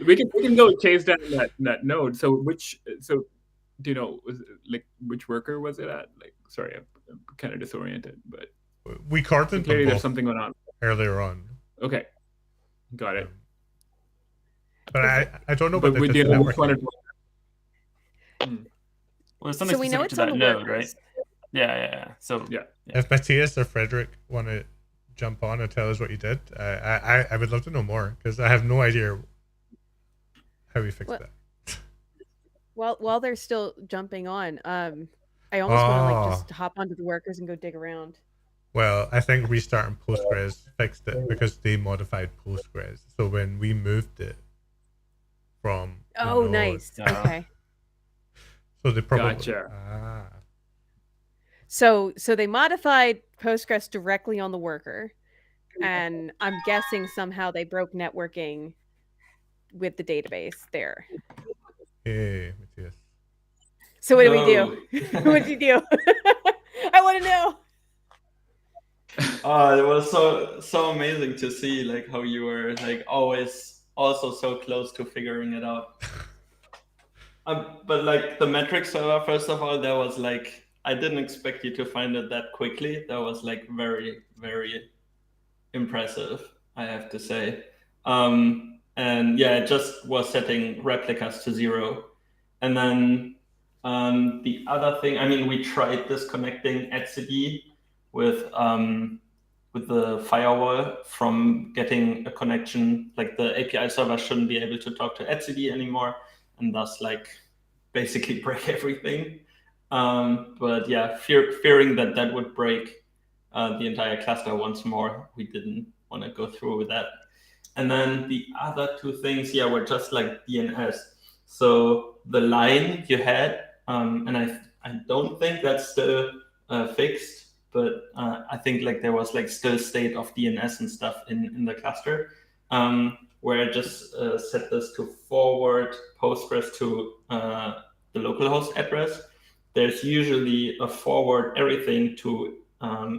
we can go chase down that node. So do you know like which worker was it at? Like, sorry, I'm kind of disoriented, but we cordoned clearly them there's both something going on earlier on. Okay, got it. But I don't know But what they we did did to which one networking. it was. Well, there's something So we know specific it's to on that the node, workers. right? Yeah. So Yeah. If Matthias or Frederick want to jump on and tell us what you did, I would love to know more, because I have no idea how we fixed that. While they're still jumping on, I almost want to like just hop onto the workers and go dig around. Well, I think restarting Postgres fixed it because they modified Postgres. So when we moved it from nice. Okay. So they probably Gotcha. So they modified Postgres directly on the worker, and I'm guessing somehow they broke networking with the database there. Hey, Matthias. So what did we do? What did you do? I want to know. It was so amazing to see like how you were like always also so close to figuring it out. But like the metric server, first of all, that was like, I didn't expect you to find it that quickly. That was like very, very impressive, I have to say. And yeah, it just was setting replicas to 0. And then the other thing, I mean, we tried disconnecting etcd with the firewall from getting a connection. Like the API server shouldn't be able to talk to etcd anymore, and thus like basically break everything. But yeah, fearing that would break the entire cluster once more, we didn't want to go through with that. And then the other two things, were just like DNS. So the line you had, and I don't think that's still fixed, but I think like there was like still state of DNS and stuff in the cluster, where I just set this to forward Postgres to the localhost address. There's usually a forward everything to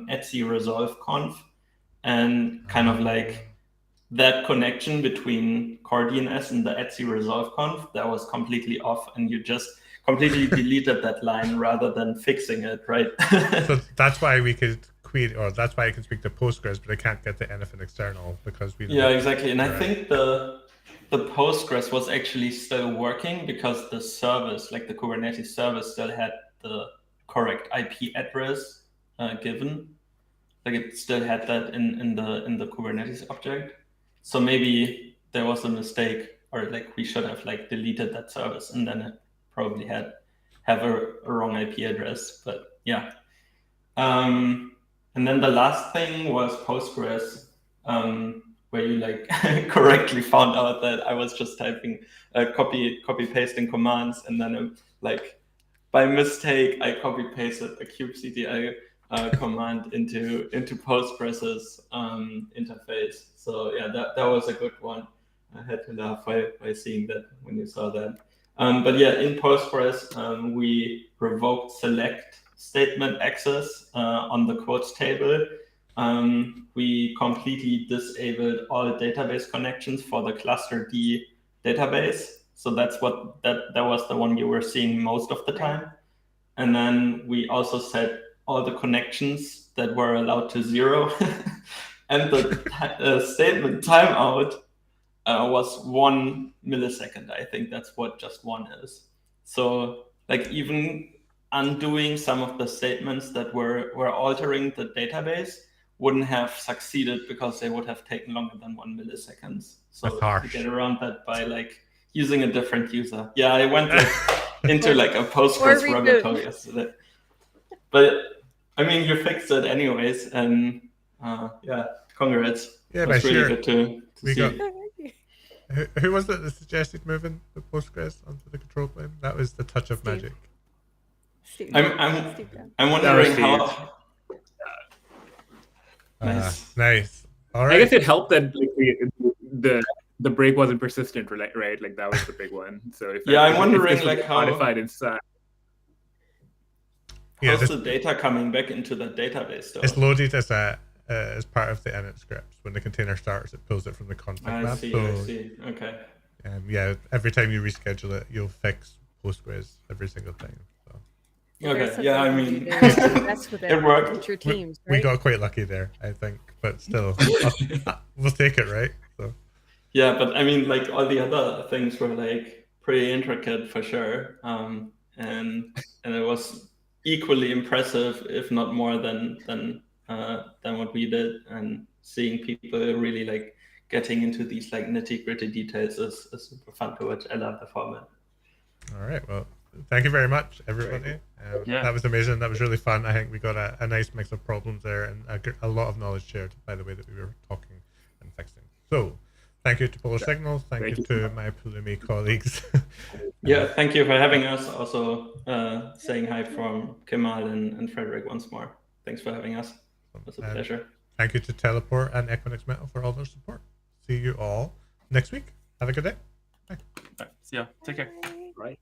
etc resolve conf, and kind of like that connection between core DNS and the etc resolve conf, that was completely off, and you just completely deleted that line rather than fixing it, right? So that's why we could query, or that's why I can speak to Postgres, but I can't get to anything external because we. Yeah, exactly. And I think the Postgres was actually still working because the service, like the Kubernetes service, still had the correct IP address given. Like it still had that in the Kubernetes object. So maybe there was a mistake, or like we should have like deleted that service, and then it probably have a wrong IP address. But yeah. And then the last thing was Postgres, where you like correctly found out that I was just typing copy pasting commands, and then like by mistake I copy pasted a kubectl command into Postgres's interface. So yeah, that was a good one. I had to laugh by seeing that when you saw that. But yeah, in Postgres we revoked select statement access on the quotes table. We completely disabled all database connections for the cluster D database. So that's what that was the one you were seeing most of the time. And then we also set all the connections that were allowed to 0. And the statement timeout was 1 millisecond. I think that's what just 1 is. So like even undoing some of the statements that were altering the database wouldn't have succeeded because they would have taken longer than 1 millisecond. So to get around that by like using a different user. Yeah, I went like into like a Postgres rabbit hole yesterday. But I mean, you fixed it anyways, and yeah, congrats. Yeah, it was really good to see. Who was it that suggested moving the Postgres onto the control plane? That was the touch of magic. I'm wondering how. Nice. All right. I guess it helped that like, the break wasn't persistent, right? Like that was the big one. So if I'm wondering like how modified inside. How's the data coming back into the database though? It's loaded as part of the init scripts. When the container starts, it pulls it from the config map. I see. Okay. Yeah, every time you reschedule it, you'll fix Postgres every single time. So There's Okay. such Yeah, a I lucky mean, there to mess with it worked. with your we, teams, we right? got quite lucky there, I think, but still, we'll take it, right? So Yeah, but I mean, like all the other things were like pretty intricate for sure, and it was equally impressive, if not more than what we did. And seeing people really like getting into these like nitty gritty details is super fun to watch. I love the format. all right, well, thank you very much, everybody. Yeah. That was amazing. That was really fun. I think we got a nice mix of problems there and a lot of knowledge shared by the way that we were talking and fixing. So thank you to PolarSignals. Thank you to my Pulumi colleagues. Yeah, thank you for having us. Also, saying hi from Kemal and Frederick once more. Thanks for having us. It was a And pleasure. thank you to Teleport and Equinix Metal for all their support. See you all next week. Have a good day. All right, see ya. Take care. Bye. Right.